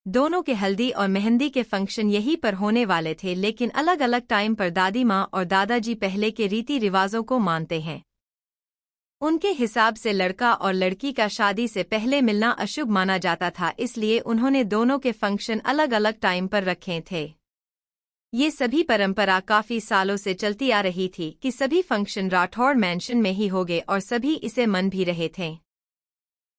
दोनों के हल्दी और मेहंदी के फंक्शन यहीं पर होने वाले थे, लेकिन अलग अलग टाइम पर दादी माँ और दादाजी पहले के रीति रिवाजों को मानते हैं। उनके हिसाब से लड़का और लड़की का शादी से पहले मिलना अशुभ माना जाता था, इसलिए उन्होंने दोनों के फंक्शन अलग अलग टाइम पर रखे थे। ये सभी परंपरा काफी सालों से चलती आ रही थी कि सभी फंक्शन राठौड़ मैंशन में ही होंगे और सभी इसे मन भी रहे थे।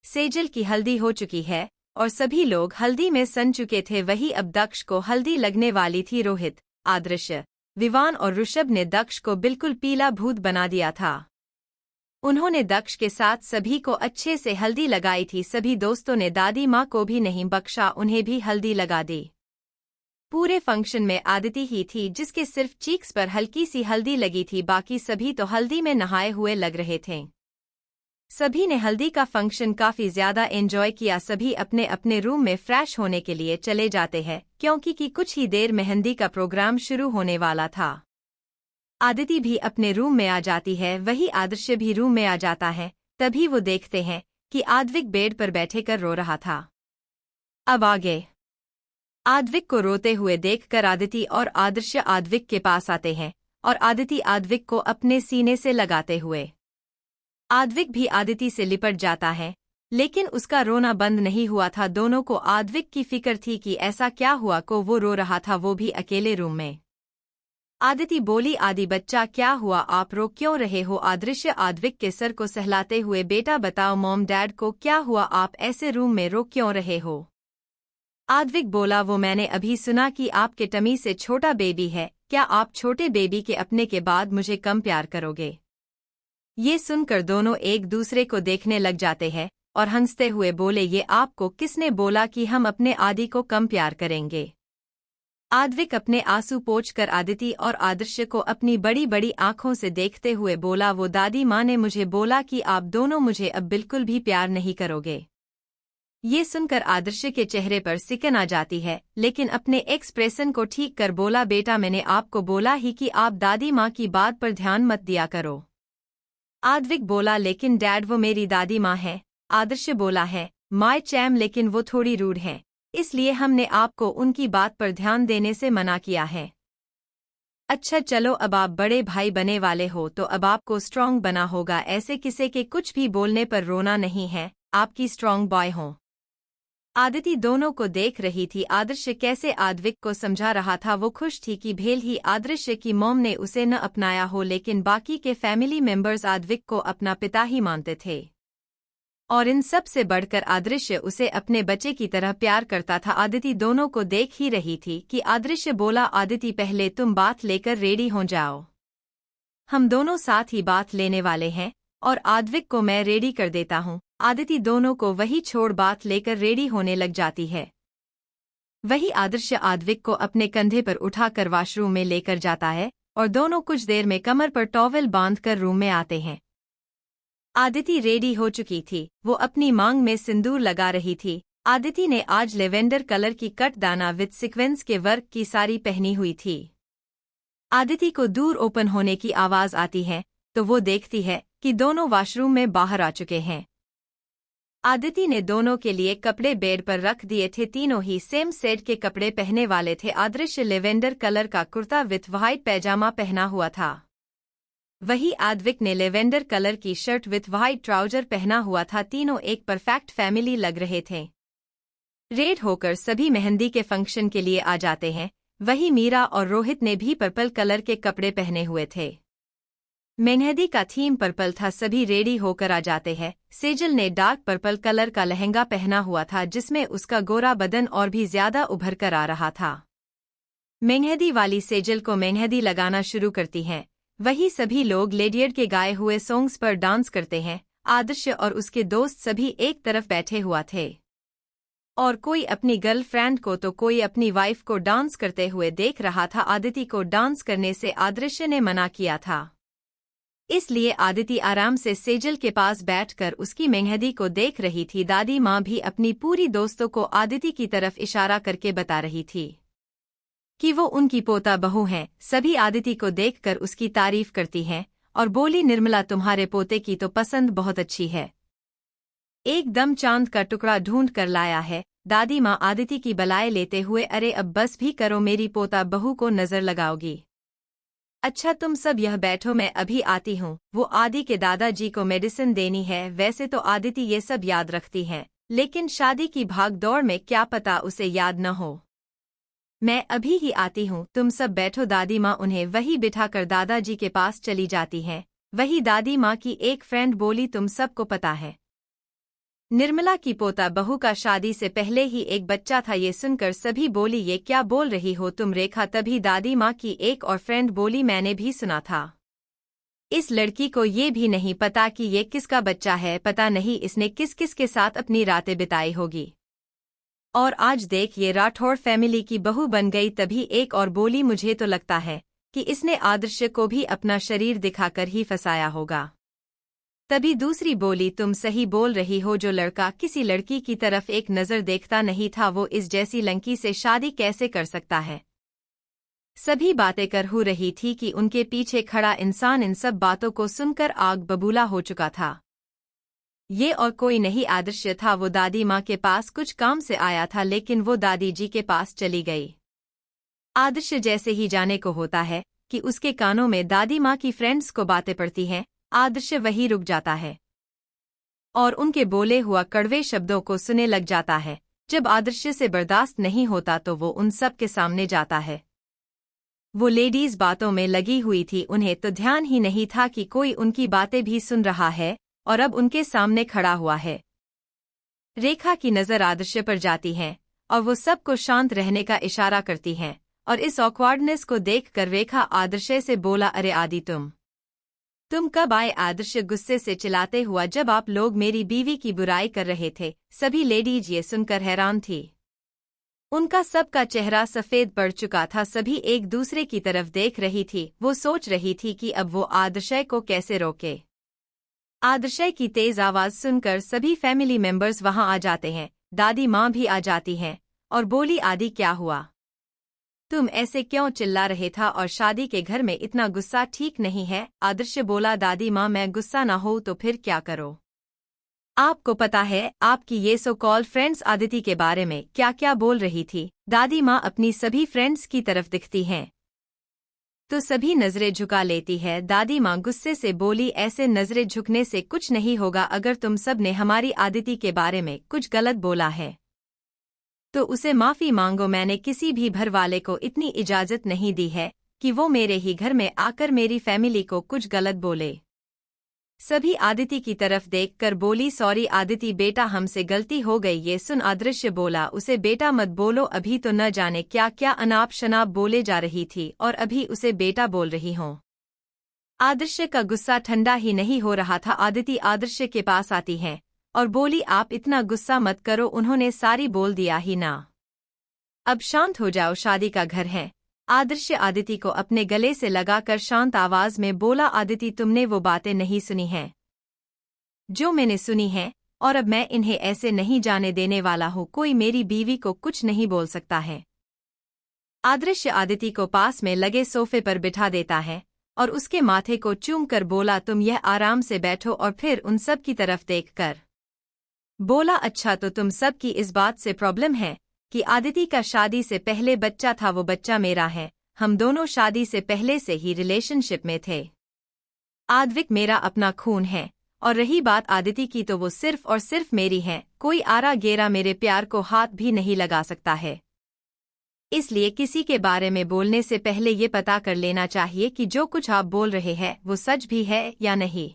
सेजल की हल्दी हो चुकी है और सभी लोग हल्दी में सन चुके थे। वही अब दक्ष को हल्दी लगने वाली थी। रोहित, आदर्श, विवान और ऋषभ ने दक्ष को बिल्कुल पीला भूत बना दिया था। उन्होंने दक्ष के साथ सभी को अच्छे से हल्दी लगाई थी। सभी दोस्तों ने दादी माँ को भी नहीं बख्शा, उन्हें भी हल्दी लगा दी। पूरे फंक्शन में आदिति ही थी जिसके सिर्फ चीक्स पर हल्की सी हल्दी लगी थी, बाकी सभी तो हल्दी में नहाए हुए लग रहे थे। सभी ने हल्दी का फंक्शन काफी ज्यादा एंजॉय किया। सभी अपने अपने रूम में फ्रेश होने के लिए चले जाते हैं क्योंकि कुछ ही देर मेहंदी का प्रोग्राम शुरू होने वाला था। आदिति भी अपने रूम में आ जाती है, वही आदर्श भी रूम में आ जाता है। तभी वो देखते हैं कि आद्विक बेड पर बैठे कर रो रहा था। अब आगे आद्विक को रोते हुए देखकर आदिति और आदर्श आद्विक के पास आते हैं और आदिति आद्विक को अपने सीने से लगाते हुए आद्विक भी आदिति से लिपट जाता है, लेकिन उसका रोना बंद नहीं हुआ था। दोनों को आद्विक की फिक्र थी कि ऐसा क्या हुआ को वो रो रहा था, वो भी अकेले रूम में। आदिति बोली, आदि बच्चा क्या हुआ, आप रो क्यों रहे हो? आदर्श आद्विक के सर को सहलाते हुए, बेटा बताओ मॉम डैड को क्या हुआ, आप ऐसे रूम में रो क्यों रहे हो? आद्विक बोला, वो मैंने अभी सुना कि आपके टमी से छोटा बेबी है, क्या आप छोटे बेबी के अपने के बाद मुझे कम प्यार करोगे? ये सुनकर दोनों एक दूसरे को देखने लग जाते हैं और हंसते हुए बोले, ये आपको किसने बोला कि हम अपने आदि को कम प्यार करेंगे? आद्विक अपने आंसू पोंछकर आदिति और आदर्श को अपनी बड़ी बड़ी आंखों से देखते हुए बोला, वो दादी माँ ने मुझे बोला कि आप दोनों मुझे अब बिल्कुल भी प्यार नहीं करोगे। ये सुनकर आदर्श के चेहरे पर सिकन आ जाती है, लेकिन अपने एक्सप्रेशन को ठीक कर बोला, बेटा मैंने आपको बोला ही कि आप दादी माँ की बात पर ध्यान मत दिया करो। आद्विक बोला, लेकिन डैड वो मेरी दादी माँ है। आदर्श बोला है, माय चैम, लेकिन वो थोड़ी रूड है, इसलिए हमने आपको उनकी बात पर ध्यान देने से मना किया है। अच्छा चलो, अब आप बड़े भाई बने वाले हो तो अब आपको स्ट्रॉन्ग बना होगा, ऐसे किसी के कुछ भी बोलने पर रोना नहीं है, आपकी स्ट्रॉन्ग बॉय हो। आदिति दोनों को देख रही थी। आदर्श कैसे आद्विक को समझा रहा था। वो खुश थी कि भेल ही आदर्श की मॉम ने उसे न अपनाया हो, लेकिन बाकी के फैमिली मेंबर्स आद्विक को अपना पिता ही मानते थे और इन सब से बढ़कर आदर्श उसे अपने बच्चे की तरह प्यार करता था। आदिति दोनों को देख ही रही थी कि आदर्श बोला, आदिति पहले तुम बात लेकर रेडी हो जाओ, हम दोनों साथ ही बात लेने वाले हैं और आद्विक को मैं रेडी कर देता हूँ। आदिति दोनों को वही छोड़ बात लेकर रेडी होने लग जाती है। वही आदर्श आद्विक को अपने कंधे पर उठाकर वॉशरूम में लेकर जाता है और दोनों कुछ देर में कमर पर टॉवेल बांधकर रूम में आते हैं। आदिति रेडी हो चुकी थी, वो अपनी मांग में सिंदूर लगा रही थी। आदिति ने आज लेवेंडर कलर की कटदाना विद सीक्वेंस के वर्क की साड़ी पहनी हुई थी। आदिति को दूर ओपन होने की आवाज आती है तो वो देखती है कि दोनों वॉशरूम में बाहर आ चुके हैं। आदिति ने दोनों के लिए कपड़े बेड पर रख दिए थे, तीनों ही सेम सेट के कपड़े पहने वाले थे। आदर्श लेवेंडर कलर का कुर्ता विथ व्हाइट पैजामा पहना हुआ था, वही आद्विक ने लेवेंडर कलर की शर्ट विथ व्हाइट ट्राउजर पहना हुआ था। तीनों एक परफेक्ट फैमिली लग रहे थे। रेड होकर सभी मेहंदी के फंक्शन के लिए आ जाते हैं। वही मीरा और रोहित ने भी पर्पल कलर के कपड़े पहने हुए थे। मेहंदी का थीम पर्पल था। सभी रेडी होकर आ जाते हैं। सेजल ने डार्क पर्पल कलर का लहंगा पहना हुआ था जिसमें उसका गोरा बदन और भी ज्यादा उभर कर आ रहा था। मेहंदी वाली सेजल को मेहंदी लगाना शुरू करती हैं। वही सभी लोग लेडियड के गाए हुए सॉन्ग्स पर डांस करते हैं। आदर्श और उसके दोस्त सभी एक तरफ बैठे हुआ थे और कोई अपनी गर्लफ्रेंड को तो कोई अपनी वाइफ को डांस करते हुए देख रहा था। आदिति को डांस करने से आदर्श ने मना किया था, इसलिए आदिति आराम से सेजल के पास बैठकर उसकी मेहंदी को देख रही थी। दादी माँ भी अपनी पूरी दोस्तों को आदिति की तरफ इशारा करके बता रही थी कि वो उनकी पोता बहू हैं। सभी आदिति को देखकर उसकी तारीफ करती हैं और बोली, निर्मला तुम्हारे पोते की तो पसंद बहुत अच्छी है, एकदम चांद का टुकड़ा ढूंढ कर लाया है। दादी माँ आदिति की बलाए लेते हुए, अरे अब बस भी करो, मेरी पोता बहू को नजर लगाओगी। अच्छा तुम सब यह बैठो, मैं अभी आती हूँ। वो आदि के दादाजी को मेडिसिन देनी है। वैसे तो आदिति ये सब याद रखती है, लेकिन शादी की भागदौड़ में क्या पता उसे याद न हो। मैं अभी ही आती हूँ, तुम सब बैठो। दादी माँ उन्हें वही बिठाकर दादाजी के पास चली जाती हैं। वही दादी माँ की एक फ्रेंड बोली, तुम सबको पता है निर्मला की पोता बहू का शादी से पहले ही एक बच्चा था। ये सुनकर सभी बोली, ये क्या बोल रही हो तुम रेखा? तभी दादी माँ की एक और फ्रेंड बोली, मैंने भी सुना था। इस लड़की को ये भी नहीं पता कि ये किसका बच्चा है। पता नहीं इसने किस किस के साथ अपनी रातें बिताई होगी। और आज देख, ये राठौड़ फैमिली की बहू बन गई। तभी एक और बोली, मुझे तो लगता है कि इसने आदर्श को भी अपना शरीर दिखाकर ही फंसाया होगा। तभी दूसरी बोली, तुम सही बोल रही हो। जो लड़का किसी लड़की की तरफ एक नज़र देखता नहीं था, वो इस जैसी लड़की से शादी कैसे कर सकता है? सभी बातें कर हो रही थी कि उनके पीछे खड़ा इंसान इन सब बातों को सुनकर आग बबूला हो चुका था। ये और कोई नहीं आदर्श था। वो दादी माँ के पास कुछ काम से आया था, लेकिन वो दादी जी के पास चली गई। आदर्श जैसे ही जाने को होता है कि उसके कानों में दादी माँ की फ्रेंड्स को बातें पड़ती हैं, आदर्श वही रुक जाता है और उनके बोले हुआ कड़वे शब्दों को सुने लग जाता है। जब आदर्श से बर्दाश्त नहीं होता तो वो उन सब के सामने जाता है। वो लेडीज बातों में लगी हुई थी, उन्हें तो ध्यान ही नहीं था कि कोई उनकी बातें भी सुन रहा है और अब उनके सामने खड़ा हुआ है। रेखा की नज़र आदर्श पर जाती है और वो सबको शांत रहने का इशारा करती हैं। और इस ऑकवर्डनेस को देखकर रेखा आदर्श से बोला, अरे आदि तुम कब आए? आदर्श गुस्से से चिल्लाते हुआ, जब आप लोग मेरी बीवी की बुराई कर रहे थे। सभी लेडीज ये सुनकर हैरान थी। उनका सबका चेहरा सफेद पड़ चुका था। सभी एक दूसरे की तरफ देख रही थी। वो सोच रही थी कि अब वो आदर्श को कैसे रोके। आदर्श की तेज आवाज सुनकर सभी फैमिली मेंबर्स वहां आ जाते हैं। दादी माँ भी आ जाती हैं और बोली, आदि क्या हुआ? तुम ऐसे क्यों चिल्ला रहे था और शादी के घर में इतना गुस्सा ठीक नहीं है? आदर्श बोला, दादी माँ मैं गुस्सा ना हो तो फिर क्या करो? आपको पता है आपकी ये सो कॉल फ्रेंड्स आदिति के बारे में क्या क्या बोल रही थी। दादी माँ अपनी सभी फ्रेंड्स की तरफ दिखती हैं तो सभी नजरें झुका लेती है। दादी माँ गुस्से से बोली, ऐसे नजरें झुकने से कुछ नहीं होगा। अगर तुम सब ने हमारी आदिति के बारे में कुछ गलत बोला है तो उसे माफी मांगो। मैंने किसी भी घर वाले को इतनी इजाजत नहीं दी है कि वो मेरे ही घर में आकर मेरी फैमिली को कुछ गलत बोले। सभी आदिति की तरफ देखकर बोली, सॉरी आदिति बेटा, हमसे गलती हो गई। ये सुन आदर्श बोला, उसे बेटा मत बोलो, अभी तो न जाने क्या क्या अनाप शनाप बोले जा रही थी और अभी उसे बेटा बोल रही हो। आदर्श का गुस्सा ठंडा ही नहीं हो रहा था। आदिति आदर्श के पास आती है और बोली, आप इतना गुस्सा मत करो, उन्होंने सारी बोल दिया ही ना, अब शांत हो जाओ, शादी का घर है। आदर्श आदिति को अपने गले से लगाकर शांत आवाज में बोला, आदिति तुमने वो बातें नहीं सुनी हैं जो मैंने सुनी हैं और अब मैं इन्हें ऐसे नहीं जाने देने वाला हूँ। कोई मेरी बीवी को कुछ नहीं बोल सकता है। आदर्श आदिति को पास में लगे सोफे पर बिठा देता है और उसके माथे को चूम कर बोला, तुम यह आराम से बैठो। और फिर उन सब की तरफ देखकर बोला, अच्छा तो तुम सब की इस बात से प्रॉब्लम है कि आदिति का शादी से पहले बच्चा था, वो बच्चा मेरा है। हम दोनों शादी से पहले से ही रिलेशनशिप में थे। आद्विक मेरा अपना खून है और रही बात आदिति की तो वो सिर्फ और सिर्फ मेरी है। कोई आरा गेरा मेरे प्यार को हाथ भी नहीं लगा सकता है। इसलिए किसी के बारे में बोलने से पहले ये पता कर लेना चाहिए कि जो कुछ आप बोल रहे हैं वो सच भी है या नहीं।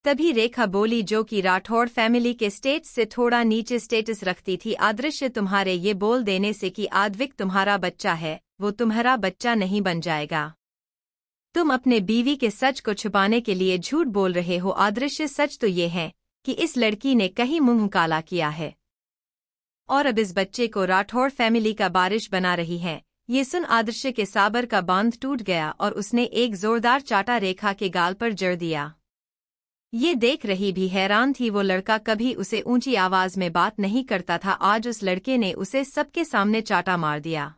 तभी रेखा बोली, जो कि राठौड़ फैमिली के स्टेटस से थोड़ा नीचे स्टेटस रखती थी, आदर्श तुम्हारे ये बोल देने से कि आद्विक तुम्हारा बच्चा है, वो तुम्हारा बच्चा नहीं बन जाएगा। तुम अपने बीवी के सच को छुपाने के लिए झूठ बोल रहे हो। आदर्श सच तो ये है कि इस लड़की ने कहीं मुंह काला किया है और अब इस बच्चे को राठौड़ फैमिली का बारिश बना रही है। ये सुन आदर्श के साबर का बांध टूट गया और उसने एक जोरदार चाटा रेखा के गाल पर जड़ दिया। ये देख रही भी हैरान थी। वो लड़का कभी उसे ऊंची आवाज में बात नहीं करता था, आज उस लड़के ने उसे सबके सामने चाटा मार दिया।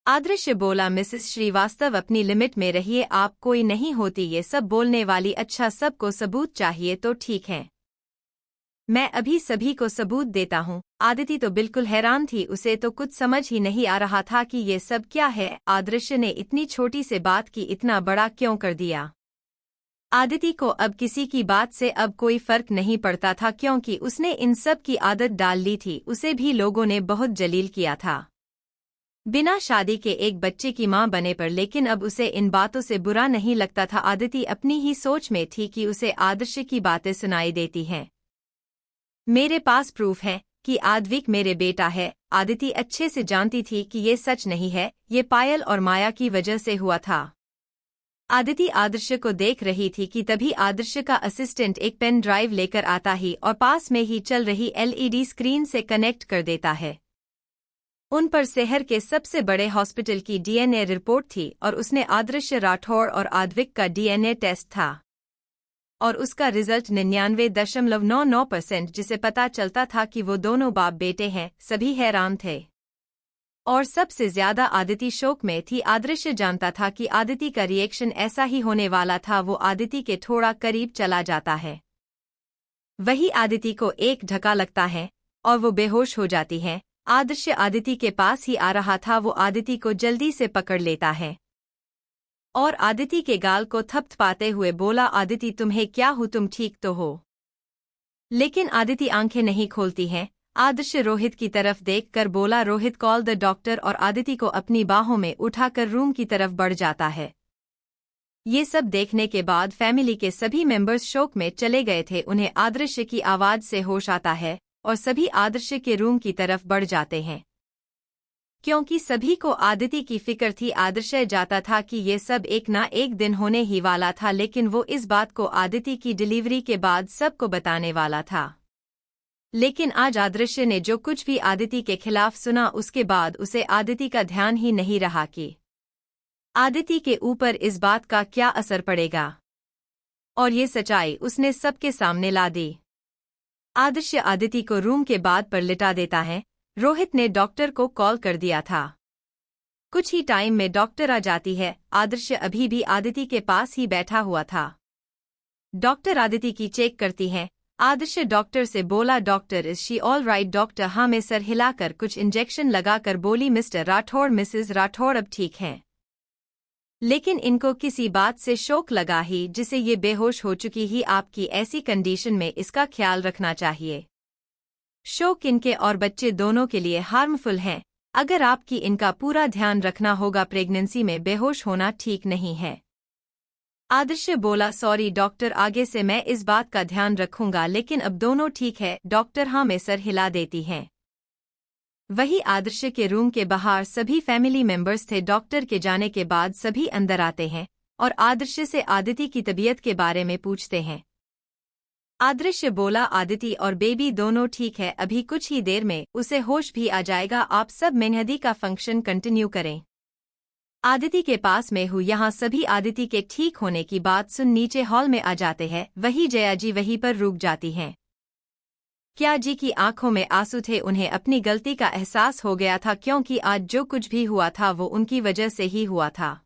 आदर्श बोला, मिसेस श्रीवास्तव अपनी लिमिट में रहिए, आप कोई नहीं होती ये सब बोलने वाली। अच्छा सबको सबूत चाहिए तो ठीक है, मैं अभी सभी को सबूत देता हूँ। आदिति तो बिल्कुल हैरान थी, उसे तो कुछ समझ ही नहीं आ रहा था कि ये सब क्या है। आदर्श ने इतनी छोटी से बात की इतना बड़ा क्यों कर दिया। आदिति को अब किसी की बात से अब कोई फर्क नहीं पड़ता था, क्योंकि उसने इन सब की आदत डाल ली थी। उसे भी लोगों ने बहुत जलील किया था बिना शादी के एक बच्चे की मां बने पर, लेकिन अब उसे इन बातों से बुरा नहीं लगता था। आदिति अपनी ही सोच में थी कि उसे आदर्श की बातें सुनाई देती हैं। मेरे पास प्रूफ है कि आद्विक मेरे बेटा है। आदिति अच्छे से जानती थी कि ये सच नहीं है, ये पायल और माया की वजह से हुआ था। आदिति आदर्श को देख रही थी कि तभी आदर्श का असिस्टेंट एक पेन ड्राइव लेकर आता ही और पास में ही चल रही एलईडी स्क्रीन से कनेक्ट कर देता है। उन पर शहर के सबसे बड़े हॉस्पिटल की डीएनए रिपोर्ट थी और उसने आदर्श राठौड़ और आद्विक का डीएनए टेस्ट था और उसका रिजल्ट 99.99%, जिसे पता चलता था कि वो दोनों बाप बेटे हैं। सभी हैरान थे और सबसे ज्यादा आदिति शोक में थी। आदर्श जानता था कि आदिति का रिएक्शन ऐसा ही होने वाला था। वो आदिति के थोड़ा करीब चला जाता है, वही आदिति को एक धक्का लगता है और वो बेहोश हो जाती है। आदर्श आदिति के पास ही आ रहा था, वो आदिति को जल्दी से पकड़ लेता है और आदिति के गाल को थपथपाते हुए बोला, आदिति तुम्हें क्या हो, तुम ठीक तो हो? लेकिन आदिति आंखें नहीं खोलती है। आदर्श रोहित की तरफ देखकर बोला, रोहित कॉल द डॉक्टर, और आदिति को अपनी बाहों में उठाकर रूम की तरफ बढ़ जाता है। ये सब देखने के बाद फैमिली के सभी मेंबर्स शोक में चले गए थे। उन्हें आदर्श की आवाज से होश आता है और सभी आदर्श के रूम की तरफ बढ़ जाते हैं, क्योंकि सभी को आदिति की फिक्र थी। आदर्श जाता था कि ये सब एक ना एक दिन होने ही वाला था, लेकिन वो इस बात को आदिति की डिलीवरी के बाद सबको बताने वाला था। लेकिन आज आदर्श ने जो कुछ भी आदिति के खिलाफ सुना, उसके बाद उसे आदिति का ध्यान ही नहीं रहा कि आदिति के ऊपर इस बात का क्या असर पड़ेगा, और ये सच्चाई उसने सबके सामने ला दी। आदर्श आदिति को रूम के बाद पर लिटा देता है। रोहित ने डॉक्टर को कॉल कर दिया था। कुछ ही टाइम में डॉक्टर आ जाती है। आदर्श अभी भी आदिति के पास ही बैठा हुआ था। डॉक्टर आदिति की चेक करती है। आदर्श डॉक्टर से बोला, doctor is she all right? Doctor हाँ में सर हिलाकर कुछ इंजेक्शन लगाकर बोली, मिस्टर राठौड़ मिसेस राठौड़ अब ठीक हैं, लेकिन इनको किसी बात से शौक लगा ही, जिसे ये बेहोश हो चुकी ही। आपकी ऐसी कंडीशन में इसका ख्याल रखना चाहिए। शौक इनके और बच्चे दोनों के लिए हार्मफुल हैं। अगर आपकी इनका पूरा ध्यान रखना होगा। प्रेगनेंसी में बेहोश होना ठीक नहीं है। आदर्श बोला, सॉरी डॉक्टर, आगे से मैं इस बात का ध्यान रखूंगा, लेकिन अब दोनों ठीक है। डॉक्टर हाँ में सर हिला देती हैं। वही आदर्श के रूम के बाहर सभी फैमिली मेंबर्स थे। डॉक्टर के जाने के बाद सभी अंदर आते हैं और आदर्श से आदिति की तबीयत के बारे में पूछते हैं। आदर्श बोला, आदिति और बेबी दोनों ठीक है, अभी कुछ ही देर में उसे होश भी आ जाएगा। आप सब मेहंदी का फंक्शन कंटिन्यू करें। आदिति के पास में हूँ। यहाँ सभी आदिति के ठीक होने की बात सुन नीचे हॉल में आ जाते हैं। वही जया जी वहीं पर रुक जाती हैं। क्या जी की आंखों में आंसू थे। उन्हें अपनी गलती का एहसास हो गया था, क्योंकि आज जो कुछ भी हुआ था वो उनकी वजह से ही हुआ था।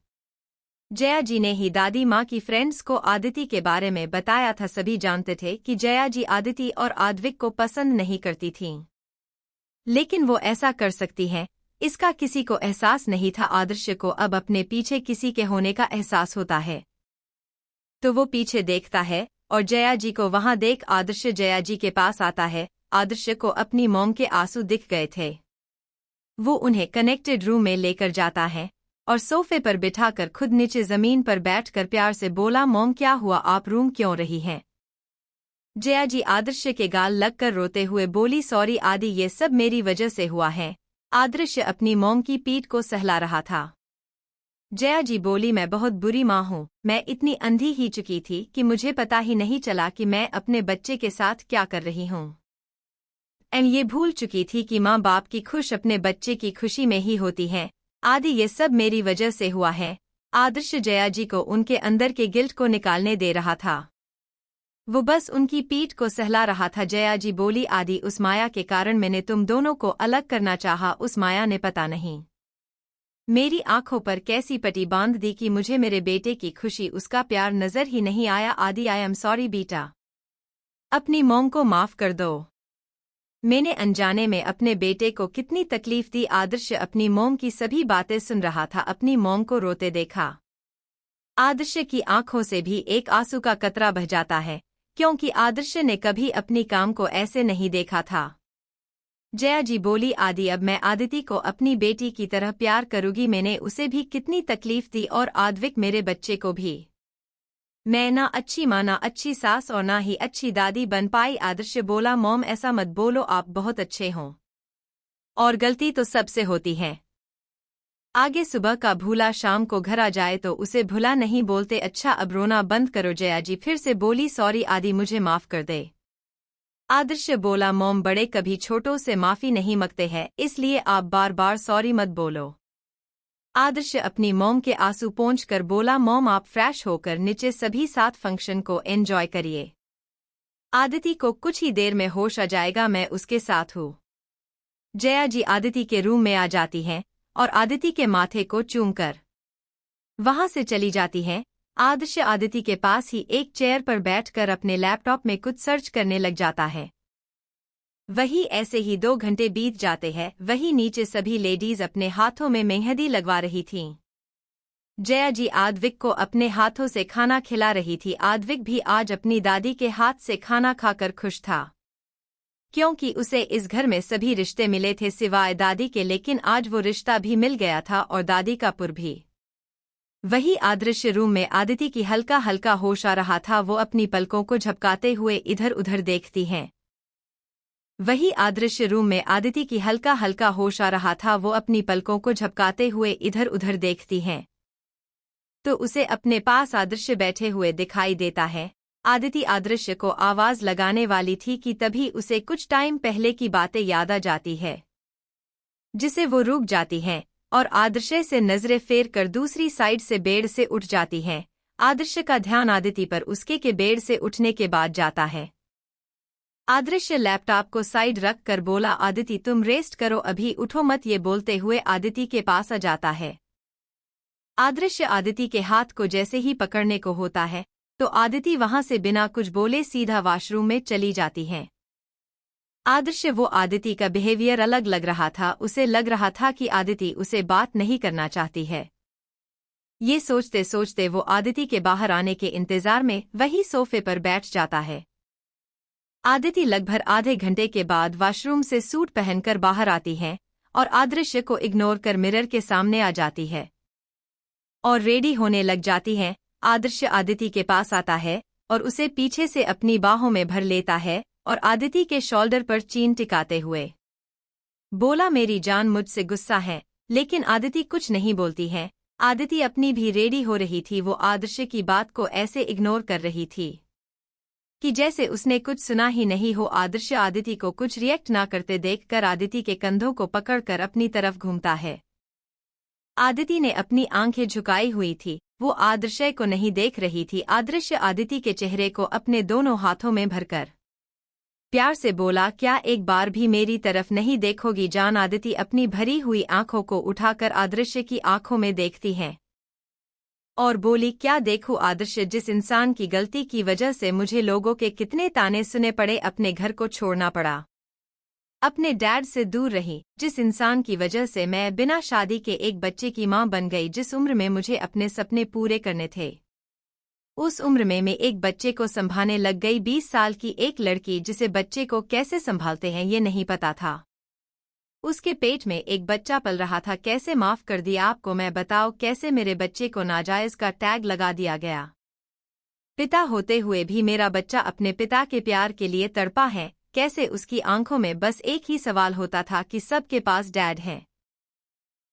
जया जी ने ही दादी माँ की फ्रेंड्स को आदिति के बारे में बताया था। सभी जानते थे कि जया जी आदिति और आद्विक को पसंद नहीं करती थीं, लेकिन वो ऐसा कर सकती हैं, इसका किसी को एहसास नहीं था। आदर्श को अब अपने पीछे किसी के होने का एहसास होता है, तो वो पीछे देखता है और जया जी को वहां देख आदर्श जया जी के पास आता है। आदर्श को अपनी मॉम के आंसू दिख गए थे। वो उन्हें कनेक्टेड रूम में लेकर जाता है और सोफे पर बिठाकर खुद नीचे जमीन पर बैठकर प्यार से बोला, मॉम क्या हुआ, आप रूम क्यों रही हैं? जया जी आदर्श के गाल लगकर रोते हुए बोली, सॉरी आदि, ये सब मेरी वजह से हुआ है। आदर्श अपनी मॉम की पीठ को सहला रहा था। जया जी बोली, मैं बहुत बुरी माँ हूँ। मैं इतनी अंधी ही चुकी थी कि मुझे पता ही नहीं चला कि मैं अपने बच्चे के साथ क्या कर रही हूँ। एंड ये भूल चुकी थी कि माँ बाप की खुश अपने बच्चे की खुशी में ही होती है। आदि, ये सब मेरी वजह से हुआ है। आदर्श जया जी को उनके अंदर के गिल्ट को निकालने दे रहा था। वो बस उनकी पीठ को सहला रहा था। जया जी बोली, आदि, उस माया के कारण मैंने तुम दोनों को अलग करना चाहा। उस माया ने पता नहीं मेरी आंखों पर कैसी पट्टी बांध दी कि मुझे मेरे बेटे की खुशी, उसका प्यार नजर ही नहीं आया। आदि, आई एम सॉरी बेटा, अपनी मॉम को माफ कर दो। मैंने अनजाने में अपने बेटे को कितनी तकलीफ दी। आदर्श अपनी मॉम की सभी बातें सुन रहा था। अपनी मॉम को रोते देखा आदर्श की आंखों से भी एक आंसू का कतरा बह जाता है, क्योंकि आदर्श ने कभी अपनी काम को ऐसे नहीं देखा था। जया जी बोली, आदि अब मैं आदिति को अपनी बेटी की तरह प्यार करूंगी। मैंने उसे भी कितनी तकलीफ दी और आद्विक मेरे बच्चे को भी। मैं ना अच्छी माँ, ना अच्छी सास और ना ही अच्छी दादी बन पाई। आदर्श बोला, मॉम ऐसा मत बोलो, आप बहुत अच्छे हों और गलती तो सबसे होती है। आगे सुबह का भूला शाम को घर आ जाए तो उसे भुला नहीं बोलते। अच्छा अब रोना बंद करो। जया जी फिर से बोली, सॉरी आदि, मुझे माफ कर दे। आदर्श बोला, मॉम बड़े कभी छोटों से माफी नहीं मांगते हैं, इसलिए आप बार बार सॉरी मत बोलो। आदर्श अपनी मॉम के आंसू पोंछ कर बोला, मॉम आप फ्रेश होकर नीचे सभी साथ फंक्शन को एंजॉय करिए। आदिति को कुछ ही देर में होश आ जाएगा, मैं उसके साथ हूँ। जया जी आदिति के रूम में आ जाती हैं और आदिति के माथे को चूमकर वहां से चली जाती हैं। आदर्श आदिति के पास ही एक चेयर पर बैठकर अपने लैपटॉप में कुछ सर्च करने लग जाता है। वही ऐसे ही 2 घंटे बीत जाते हैं। वही नीचे सभी लेडीज अपने हाथों में मेहंदी लगवा रही थीं। जया जी आद्विक को अपने हाथों से खाना खिला रही थी। आद्विक भी आज अपनी दादी के हाथ से खाना खाकर खुश था, क्योंकि उसे इस घर में सभी रिश्ते मिले थे सिवाय दादी के, लेकिन आज वो रिश्ता भी मिल गया था और दादी का पुर भी। वही आदर्श रूम में आदिति की हल्का हल्का होश आ रहा था। वो अपनी पलकों को झपकाते हुए इधर उधर देखती हैं। वही आदर्श रूम में आदिति की हल्का हल्का होश आ रहा था। वो अपनी पलकों को झपकाते हुए इधर उधर देखती हैं तो उसे अपने पास आदर्श बैठे हुए दिखाई देता है। आदिति आदर्श को आवाज लगाने वाली थी कि तभी उसे कुछ टाइम पहले की बातें याद आ जाती है, जिसे वो रुक जाती हैं और आदर्श से नजरें फेर कर दूसरी साइड से बेड से उठ जाती हैं। आदर्श का ध्यान आदिति पर उसके के बेड से उठने के बाद जाता है। आदर्श लैपटॉप को साइड रख कर बोला, आदिति तुम रेस्ट करो, अभी उठो मत। ये बोलते हुए आदिति के पास आ जाता है। आदर्श आदिति के हाथ को जैसे ही पकड़ने को होता है तो आदिति वहां से बिना कुछ बोले सीधा वॉशरूम में चली जाती है। आदर्श वो आदिति का बिहेवियर अलग लग रहा था। उसे लग रहा था कि आदिति उसे बात नहीं करना चाहती है। ये सोचते सोचते वो आदिति के बाहर आने के इंतजार में वही सोफे पर बैठ जाता है। आदिति लगभग आधे घंटे के बाद वॉशरूम से सूट पहनकर बाहर आती है और आदर्श को इग्नोर कर मिरर के सामने आ जाती है और रेडी होने लग जाती है। आदर्श आदिति के पास आता है और उसे पीछे से अपनी बाहों में भर लेता है और आदिति के शोल्डर पर चीन टिकाते हुए बोला, मेरी जान मुझसे गुस्सा है। लेकिन आदिति कुछ नहीं बोलती है। आदिति अपनी भी रेडी हो रही थी। वो आदर्श की बात को ऐसे इग्नोर कर रही थी कि जैसे उसने कुछ सुना ही नहीं हो। आदर्श आदिति को कुछ रिएक्ट ना करते देखकर आदिति के कंधों को पकड़कर अपनी तरफ घूमता है। आदिति ने अपनी आंखें झुकाई हुई थी। वो आदर्श को नहीं देख रही थी। आदर्श आदिति के चेहरे को अपने दोनों हाथों में भरकर प्यार से बोला, क्या एक बार भी मेरी तरफ नहीं देखोगी जान? आदिति अपनी भरी हुई आंखों को उठाकर आदर्श की आंखों में देखती है और बोली, क्या देखूं आदर्श, जिस इंसान की गलती की वजह से मुझे लोगों के कितने ताने सुने पड़े, अपने घर को छोड़ना पड़ा, अपने डैड से दूर रही, जिस इंसान की वजह से मैं बिना शादी के एक बच्चे की मां बन गई, जिस उम्र में मुझे अपने सपने पूरे करने थे, उस उम्र में मैं एक बच्चे को संभालने लग गई। 20 साल की एक लड़की जिसे बच्चे को कैसे संभालते हैं ये नहीं पता था। उसके पेट में एक बच्चा पल रहा था। कैसे माफ कर दिया आपको मैं, बताओ कैसे मेरे बच्चे को नाजायज का टैग लगा दिया गया। पिता होते हुए भी मेरा बच्चा अपने पिता के प्यार के लिए तड़पा है। कैसे उसकी आंखों में बस एक ही सवाल होता था कि सबके पास डैड है,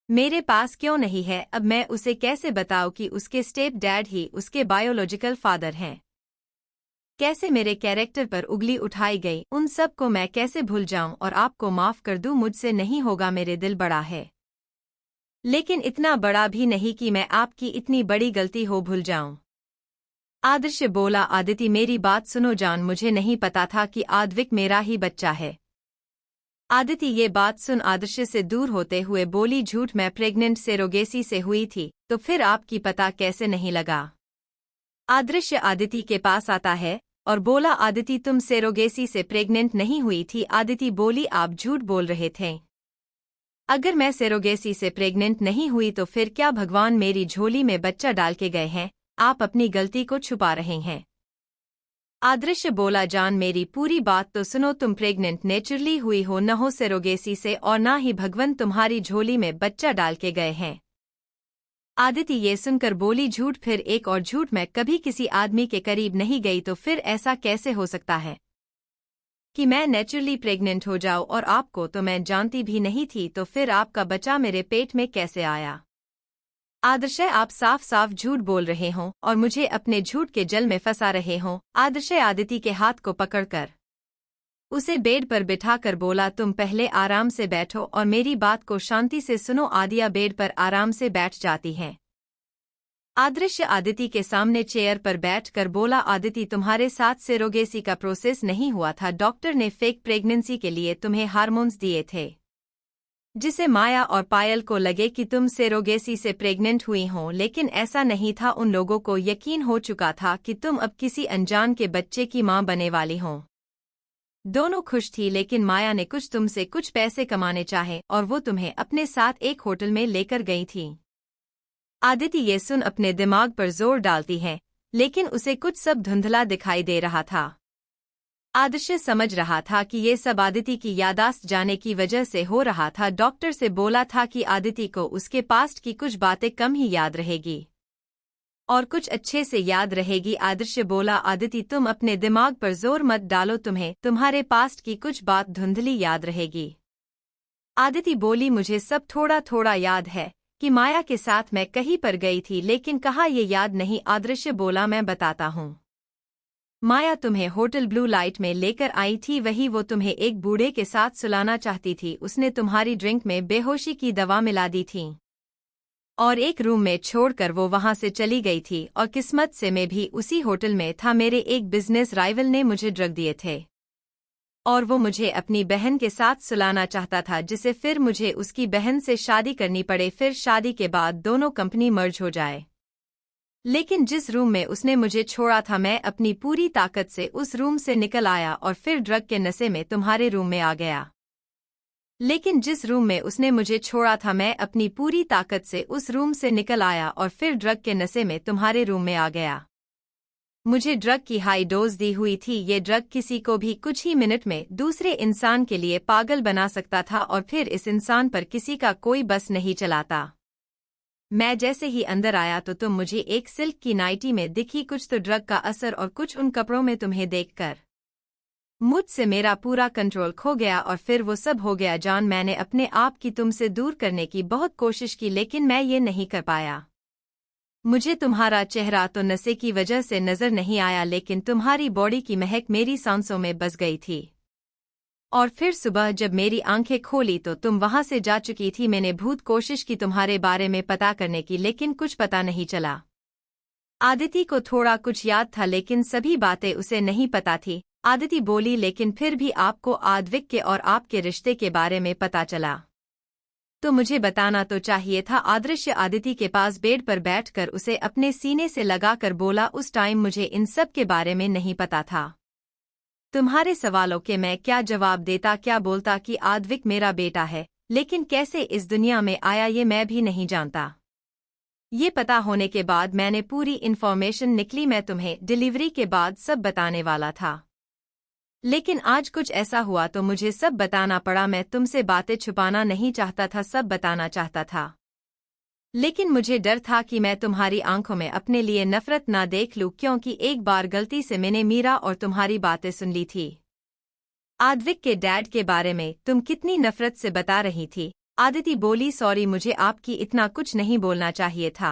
मेरे पास क्यों नहीं है। अब मैं उसे कैसे बताऊं कि उसके स्टेप डैड ही उसके बायोलॉजिकल फादर हैं। कैसे मेरे कैरेक्टर पर उंगली उठाई गई, उन सब को मैं कैसे भूल जाऊं और आपको माफ कर दूं। मुझसे नहीं होगा, मेरे दिल बड़ा है, लेकिन इतना बड़ा भी नहीं कि मैं आपकी इतनी बड़ी गलती हो भूल जाऊं। आदर्श बोला, आदिति मेरी बात सुनो जान, मुझे नहीं पता था कि आद्विक मेरा ही बच्चा है। आदिति ये बात सुन आदर्श से दूर होते हुए बोली, झूठ, मैं प्रेग्नेंट सेरोगेसी से हुई थी, तो फिर आपकी पता कैसे नहीं लगा। आदर्श आदिति के पास आता है और बोला, आदिति तुम सेरोगेसी से प्रेग्नेंट नहीं हुई थी। आदिति बोली, आप झूठ बोल रहे थे। अगर मैं सेरोगेसी से प्रेग्नेंट नहीं हुई तो फिर क्या भगवान मेरी झोली में बच्चा डाल के गए हैं? आप अपनी गलती को छुपा रहे हैं। आदर्श बोला, जान मेरी पूरी बात तो सुनो, तुम प्रेग्नेंट नेचुरली हुई हो, न हो सेरोगेसी से, और ना ही भगवान तुम्हारी झोली में बच्चा डाल के गए हैं। आदिति ये सुनकर बोली, झूठ, फिर एक और झूठ, मैं कभी किसी आदमी के करीब नहीं गई, तो फिर ऐसा कैसे हो सकता है कि मैं नेचुरली प्रेग्नेंट हो जाऊं, और आपको तो मैं जानती भी नहीं थी, तो फिर आपका बच्चा मेरे पेट में कैसे आया? आदर्श, आप साफ साफ झूठ बोल रहे हो और मुझे अपने झूठ के जल में फंसा रहे हो। आदर्श आदिति के हाथ को पकड़कर उसे बेड पर बिठाकर बोला, तुम पहले आराम से बैठो और मेरी बात को शांति से सुनो। आदिया बेड पर आराम से बैठ जाती है। आदर्श आदिति के सामने चेयर पर बैठकर बोला, आदिति तुम्हारे साथ सेरोगेसी का प्रोसेस नहीं हुआ था, डॉक्टर ने फेक प्रेगनेंसी के लिए तुम्हें हार्मोन्स दिए थे, जिसे माया और पायल को लगे कि तुम सेरोगेसी से प्रेग्नेंट हुई हो, लेकिन ऐसा नहीं था। उन लोगों को यकीन हो चुका था कि तुम अब किसी अनजान के बच्चे की मां बने वाली हो। दोनों खुश थी, लेकिन माया ने तुमसे कुछ पैसे कमाने चाहे और वो तुम्हें अपने साथ एक होटल में लेकर गई थी। आदिति ये सुन अपने दिमाग पर जोर डालती है, लेकिन उसे कुछ सब धुंधला दिखाई दे रहा था। आदर्श समझ रहा था कि ये सब आदिति की यादाश्त जाने की वजह से हो रहा था। डॉक्टर से बोला था कि आदिति को उसके पास्ट की कुछ बातें कम ही याद रहेगी और कुछ अच्छे से याद रहेगी। आदर्श बोला, आदिति तुम अपने दिमाग पर जोर मत डालो, तुम्हें तुम्हारे पास्ट की कुछ बात धुंधली याद रहेगी। आदिति बोली, मुझे सब थोड़ा थोड़ा याद है कि माया के साथ मैं कहीं पर गई थी, लेकिन कहाँ ये याद नहीं। आदर्श बोला, मैं बताता हूँ। माया तुम्हें होटल ब्लू लाइट में लेकर आई थी, वही वो तुम्हें एक बूढ़े के साथ सुलाना चाहती थी। उसने तुम्हारी ड्रिंक में बेहोशी की दवा मिला दी थी और एक रूम में छोड़कर वो वहां से चली गई थी, और किस्मत से मैं भी उसी होटल में था। मेरे एक बिजनेस राइवल ने मुझे ड्रग दिए थे और वो मुझे अपनी बहन के साथ सुलाना चाहता था, जिसे फिर मुझे उसकी बहन से शादी करनी पड़े, फिर शादी के बाद दोनों कंपनी मर्ज हो जाए। लेकिन जिस रूम में उसने मुझे छोड़ा था, मैं अपनी पूरी ताकत से उस रूम से निकल आया और फिर ड्रग के नशे में तुम्हारे रूम में आ गया। लेकिन जिस रूम में उसने मुझे छोड़ा था, मैं अपनी पूरी ताकत से उस रूम से निकल आया और फिर ड्रग के नशे में तुम्हारे रूम में आ गया। मुझे ड्रग की हाई डोज दी हुई थी। ये ड्रग किसी को भी कुछ ही मिनट में दूसरे इंसान के लिए पागल बना सकता था, और फिर इस इंसान पर किसी का कोई बस नहीं चलाता। मैं जैसे ही अंदर आया तो तुम मुझे एक सिल्क की नाइटी में दिखी, कुछ तो ड्रग का असर और कुछ उन कपड़ों में तुम्हें देखकर मुझसे मेरा पूरा कंट्रोल खो गया, और फिर वो सब हो गया। जान, मैंने अपने आप की तुमसे दूर करने की बहुत कोशिश की, लेकिन मैं ये नहीं कर पाया। मुझे तुम्हारा चेहरा तो नशे की वजह से नजर नहीं आया, लेकिन तुम्हारी बॉडी की महक मेरी सांसों में बस गई थी। और फिर सुबह जब मेरी आंखें खोली तो तुम वहां से जा चुकी थी। मैंने बहुत कोशिश की तुम्हारे बारे में पता करने की, लेकिन कुछ पता नहीं चला। आदिति को थोड़ा कुछ याद था, लेकिन सभी बातें उसे नहीं पता थी। आदिति बोली, लेकिन फिर भी आपको आद्विक के और आपके रिश्ते के बारे में पता चला तो मुझे बताना तो चाहिए था। आदर्श आदिति के पास बेड पर बैठकर उसे अपने सीने से लगाकर बोला, उस टाइम मुझे इन सब के बारे में नहीं पता था। तुम्हारे सवालों के मैं क्या जवाब देता, क्या बोलता कि आद्विक मेरा बेटा है, लेकिन कैसे इस दुनिया में आया ये मैं भी नहीं जानता। ये पता होने के बाद मैंने पूरी इन्फॉर्मेशन निकली। मैं तुम्हें डिलीवरी के बाद सब बताने वाला था, लेकिन आज कुछ ऐसा हुआ तो मुझे सब बताना पड़ा। मैं तुमसे बातें छुपाना नहीं चाहता था, सब बताना चाहता था, लेकिन मुझे डर था कि मैं तुम्हारी आंखों में अपने लिए नफरत ना देख लूं, क्योंकि एक बार गलती से मैंने मीरा और तुम्हारी बातें सुन ली थी। आद्विक के डैड के बारे में तुम कितनी नफरत से बता रही थी। आदिति बोली, सॉरी, मुझे आपकी इतना कुछ नहीं बोलना चाहिए था।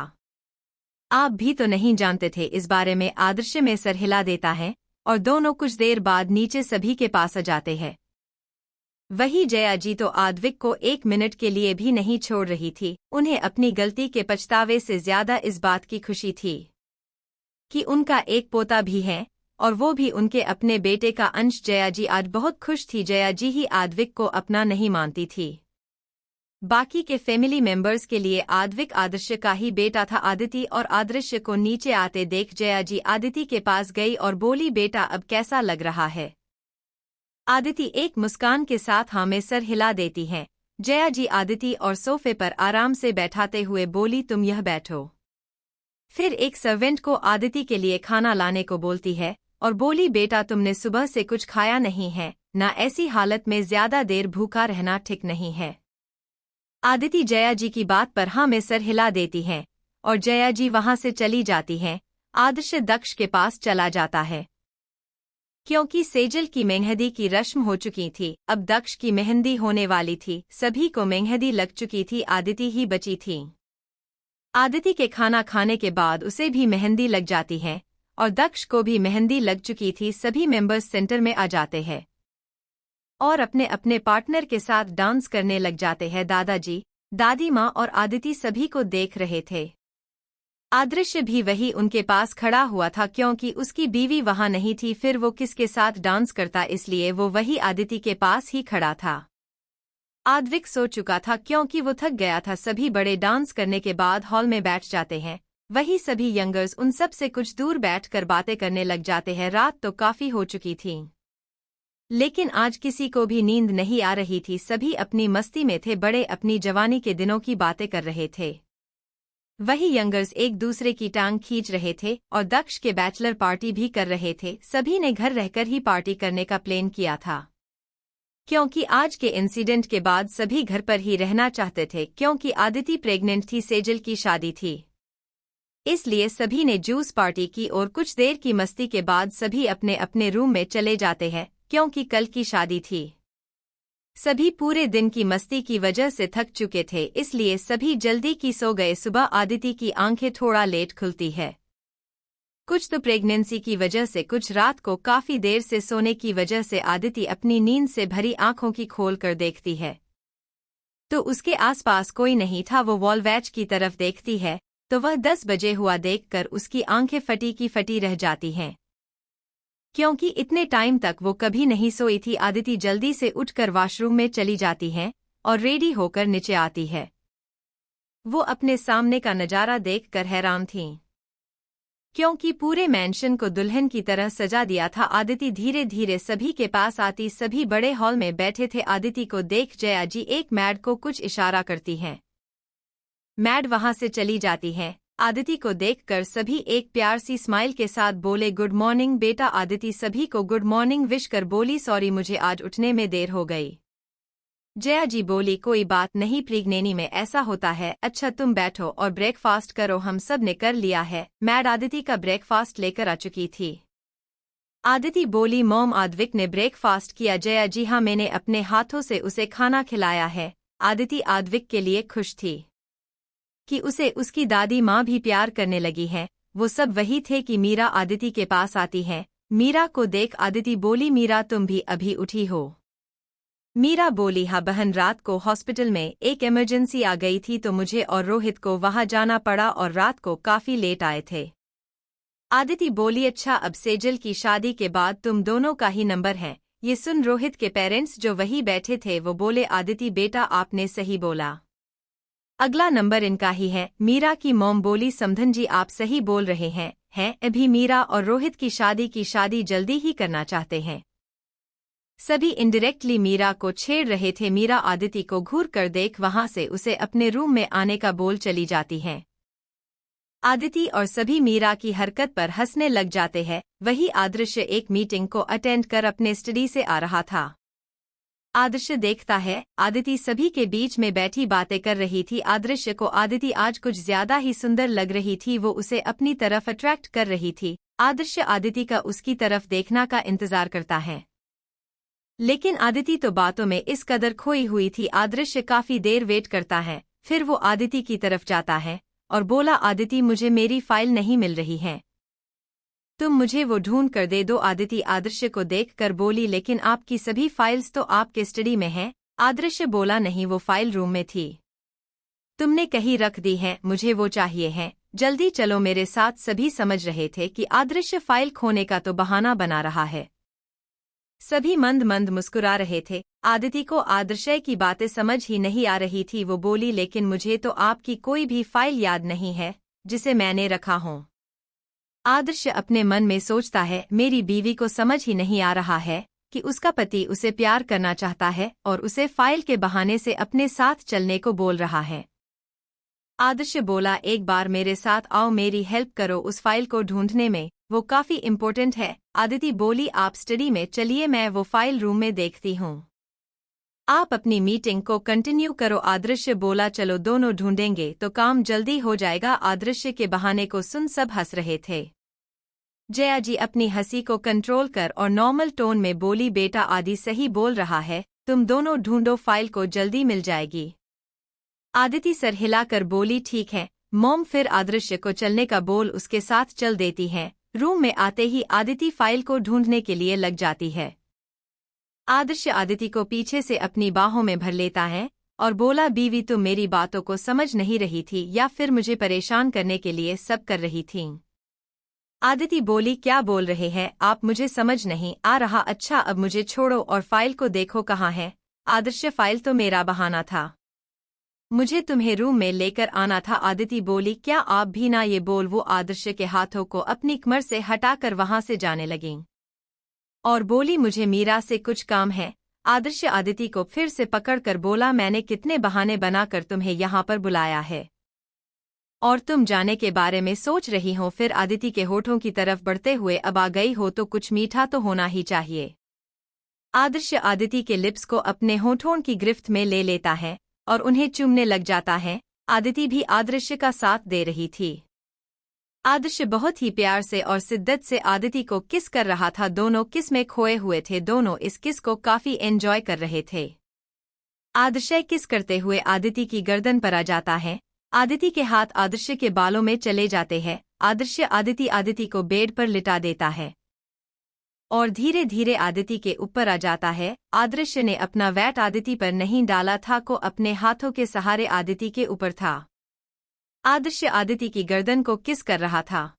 आप भी तो नहीं जानते थे इस बारे में। आदर्श में सर हिला देता है और दोनों कुछ देर बाद नीचे सभी के पास आ जाते हैं। वही जया जी तो आद्विक को एक मिनट के लिए भी नहीं छोड़ रही थी। उन्हें अपनी गलती के पछतावे से ज्यादा इस बात की खुशी थी कि उनका एक पोता भी है, और वो भी उनके अपने बेटे का अंश। जया जी आज बहुत खुश थी। जया जी ही आद्विक को अपना नहीं मानती थी। बाकी के फैमिली मेंबर्स के लिए आद्विक आदर्श का ही बेटा था। आदिति और आदर्श को नीचे आते देख जया जी आदिति के पास गई और बोली, बेटा अब कैसा लग रहा है? आदिति एक मुस्कान के साथ हाँ में सर हिला देती हैं। जया जी आदिति और सोफे पर आराम से बैठाते हुए बोली, तुम यह बैठो। फिर एक सर्वेंट को आदिति के लिए खाना लाने को बोलती है और बोली, बेटा तुमने सुबह से कुछ खाया नहीं है ना, ऐसी हालत में ज्यादा देर भूखा रहना ठीक नहीं है। आदिति जया जी की बात पर हाँ में सर हिला देती हैं और जया जी वहां से चली जाती हैं। आदर्श दक्ष के पास चला जाता है। क्योंकि सेजल की मेहंदी की रस्म हो चुकी थी, अब दक्ष की मेहंदी होने वाली थी। सभी को मेहंदी लग चुकी थी, आदिति ही बची थी। आदिति के खाना खाने के बाद उसे भी मेहंदी लग जाती है और दक्ष को भी मेहंदी लग चुकी थी। सभी मेंबर्स सेंटर में आ जाते हैं और अपने अपने पार्टनर के साथ डांस करने लग जाते हैं। दादाजी, दादी माँ और आदिति सभी को देख रहे थे। आदर्श भी वही उनके पास खड़ा हुआ था, क्योंकि उसकी बीवी वहां नहीं थी। फिर वो किसके साथ डांस करता, इसलिए वो वही आदिति के पास ही खड़ा था। आद्विक सो चुका था क्योंकि वो थक गया था। सभी बड़े डांस करने के बाद हॉल में बैठ जाते हैं। वही सभी यंगर्स उन सब से कुछ दूर बैठकर बातें करने लग जाते हैं। रात तो काफी हो चुकी थी, लेकिन आज किसी को भी नींद नहीं आ रही थी। सभी अपनी मस्ती में थे, बड़े अपनी जवानी के दिनों की बातें कर रहे थे। वही यंगर्स एक दूसरे की टांग खींच रहे थे और दक्ष के बैचलर पार्टी भी कर रहे थे। सभी ने घर रहकर ही पार्टी करने का प्लान किया था, क्योंकि आज के इंसिडेंट के बाद सभी घर पर ही रहना चाहते थे। क्योंकि आदिति प्रेग्नेंट थी, सेजल की शादी थी, इसलिए सभी ने जूस पार्टी की और कुछ देर की मस्ती के बाद सभी अपने अपने रूम में चले जाते हैं। क्योंकि कल की शादी थी, सभी पूरे दिन की मस्ती की वजह से थक चुके थे, इसलिए सभी जल्दी की सो गए। सुबह आदिति की आंखें थोड़ा लेट खुलती है, कुछ तो प्रेगनेंसी की वजह से, कुछ रात को काफी देर से सोने की वजह से। आदिति अपनी नींद से भरी आंखों की खोल कर देखती है तो उसके आसपास कोई नहीं था। वो वॉलवैच की तरफ देखती है तो वह 10 बजे हुआ देखकर उसकी आंखें फटी की फटी रह जाती हैं, क्योंकि इतने टाइम तक वो कभी नहीं सोई थी। आदिति जल्दी से उठकर वॉशरूम में चली जाती है और रेडी होकर नीचे आती है। वो अपने सामने का नजारा देखकर हैरान थी, क्योंकि पूरे मैंशन को दुल्हन की तरह सजा दिया था। आदिति धीरे धीरे सभी के पास आती, सभी बड़े हॉल में बैठे थे। आदिति को देख जया जी एक मैड को कुछ इशारा करती हैं। मैड वहां से चली जाती है। आदिति को देखकर सभी एक प्यार सी स्माइल के साथ बोले, गुड मॉर्निंग बेटा। आदिति सभी को गुड मॉर्निंग विश कर बोली, सॉरी मुझे आज उठने में देर हो गई। जया जी बोली, कोई बात नहीं, प्रेगनेंसी में ऐसा होता है। अच्छा तुम बैठो और ब्रेकफास्ट करो, हम सब ने कर लिया है। मैड आदिति का ब्रेकफास्ट लेकर आ चुकी थी। आदिति बोली, मॉम आद्विक ने ब्रेकफास्ट किया। जया जी हाँ, मैंने अपने हाथों से उसे खाना खिलाया है। आदिति आद्विक के लिए खुश थी कि उसे उसकी दादी माँ भी प्यार करने लगी है। वो सब वही थे कि मीरा आदिति के पास आती है। मीरा को देख आदिति बोली, मीरा तुम भी अभी उठी हो? मीरा बोली, हाँ बहन, रात को हॉस्पिटल में एक इमरजेंसी आ गई थी तो मुझे और रोहित को वहां जाना पड़ा और रात को काफी लेट आए थे। आदिति बोली, अच्छा अब सेजल की शादी के बाद तुम दोनों का ही नंबर है। ये सुन रोहित के पेरेंट्स जो वही बैठे थे वो बोले, आदिति बेटा आपने सही बोला, अगला नंबर इनका ही है। मीरा की मॉम बोली, समधन जी आप सही बोल रहे हैं अभी मीरा और रोहित की शादी जल्दी ही करना चाहते हैं। सभी इनडायरेक्टली मीरा को छेड़ रहे थे। मीरा आदिति को घूर कर देख वहां से उसे अपने रूम में आने का बोल चली जाती है। आदिति और सभी मीरा की हरकत पर हंसने लग जाते हैं। वही आदर्श एक मीटिंग को अटेंड कर अपने स्टडी से आ रहा था। आदर्श देखता है आदिति सभी के बीच में बैठी बातें कर रही थी। आदर्श को आदिति आज कुछ ज्यादा ही सुंदर लग रही थी, वो उसे अपनी तरफ अट्रैक्ट कर रही थी। आदर्श आदिति का उसकी तरफ देखना का इंतजार करता है, लेकिन आदिति तो बातों में इस कदर खोई हुई थी। आदर्श काफी देर वेट करता है, फिर वो आदिति की तरफ जाता है और बोला, आदिति मुझे मेरी फाइल नहीं मिल रही है, तुम मुझे वो ढूंढ कर दे दो। आदिति आदर्श को देखकर बोली, लेकिन आपकी सभी फाइल्स तो आपके स्टडी में हैं। आदर्श बोला, नहीं वो फाइल रूम में थी, तुमने कहीं रख दी है, मुझे वो चाहिए है, जल्दी चलो मेरे साथ। सभी समझ रहे थे कि आदर्श फाइल खोने का तो बहाना बना रहा है। सभी मंद मंद मुस्कुरा रहे थे। आदिति को आदर्शय की बातें समझ ही नहीं आ रही थी। वो बोली, लेकिन मुझे तो आपकी कोई भी फाइल याद नहीं है जिसे मैंने रखा हो। आदर्श अपने मन में सोचता है, मेरी बीवी को समझ ही नहीं आ रहा है कि उसका पति उसे प्यार करना चाहता है और उसे फाइल के बहाने से अपने साथ चलने को बोल रहा है। आदर्श बोला, एक बार मेरे साथ आओ, मेरी हेल्प करो उस फाइल को ढूंढने में, वो काफी इम्पोर्टेंट है। आदिति बोली, आप स्टडी में चलिए, मैं वो फाइल रूम में देखती हूँ। आप अपनी मीटिंग को कंटिन्यू करो। आदर्श बोला, चलो दोनों ढूंढेंगे तो काम जल्दी हो जाएगा। आदर्श के बहाने को सुन सब हंस रहे थे। जया जी अपनी हंसी को कंट्रोल कर और नॉर्मल टोन में बोली, बेटा आदि सही बोल रहा है, तुम दोनों ढूंढो, फाइल को जल्दी मिल जाएगी। आदिति सर हिलाकर बोली, ठीक है मॉम। फिर आदर्श को चलने का बोल उसके साथ चल देती हैं। रूम में आते ही आदिति फाइल को ढूंढने के लिए लग जाती है। आदर्श आदिति को पीछे से अपनी बाहों में भर लेता है और बोला, बीवी तुम मेरी बातों को समझ नहीं रही थी या फिर मुझे परेशान करने के लिए सब कर रही थी? आदिति बोली, क्या बोल रहे हैं आप, मुझे समझ नहीं आ रहा। अच्छा अब मुझे छोड़ो और फाइल को देखो कहाँ है। आदर्श, फाइल तो मेरा बहाना था, मुझे तुम्हें रूम में लेकर आना था। आदिति बोली, क्या आप भी ना ये बोल। वो आदर्श के हाथों को अपनी कमर से हटाकर वहां से जाने लगी और बोली, मुझे मीरा से कुछ काम है। आदर्श आदिति को फिर से पकड़कर बोला, मैंने कितने बहाने बनाकर तुम्हें यहाँ पर बुलाया है और तुम जाने के बारे में सोच रही हो। फिर आदिति के होठों की तरफ बढ़ते हुए, अब आ गई हो तो कुछ मीठा तो होना ही चाहिए। आदर्श आदिति के लिप्स को अपने होठों की गिरफ्त में ले लेता है और उन्हें चूमने लग जाता है। आदिति भी आदर्श का साथ दे रही थी। आदर्श बहुत ही प्यार से और शिद्दत से आदिति को किस कर रहा था। दोनों किस में खोए हुए थे। दोनों इस किस को काफी एंजॉय कर रहे थे। आदर्श किस करते हुए आदिति की गर्दन पर आ जाता है। आदिति के हाथ आदर्श के बालों में चले जाते हैं। आदर्श आदिति को बेड पर लिटा देता है और धीरे धीरे आदिति के ऊपर आ जाता है। आदर्श ने अपना वैट आदिति पर नहीं डाला था, को अपने हाथों के सहारे आदिति के ऊपर था। आदर्श आदिति की गर्दन को किस कर रहा था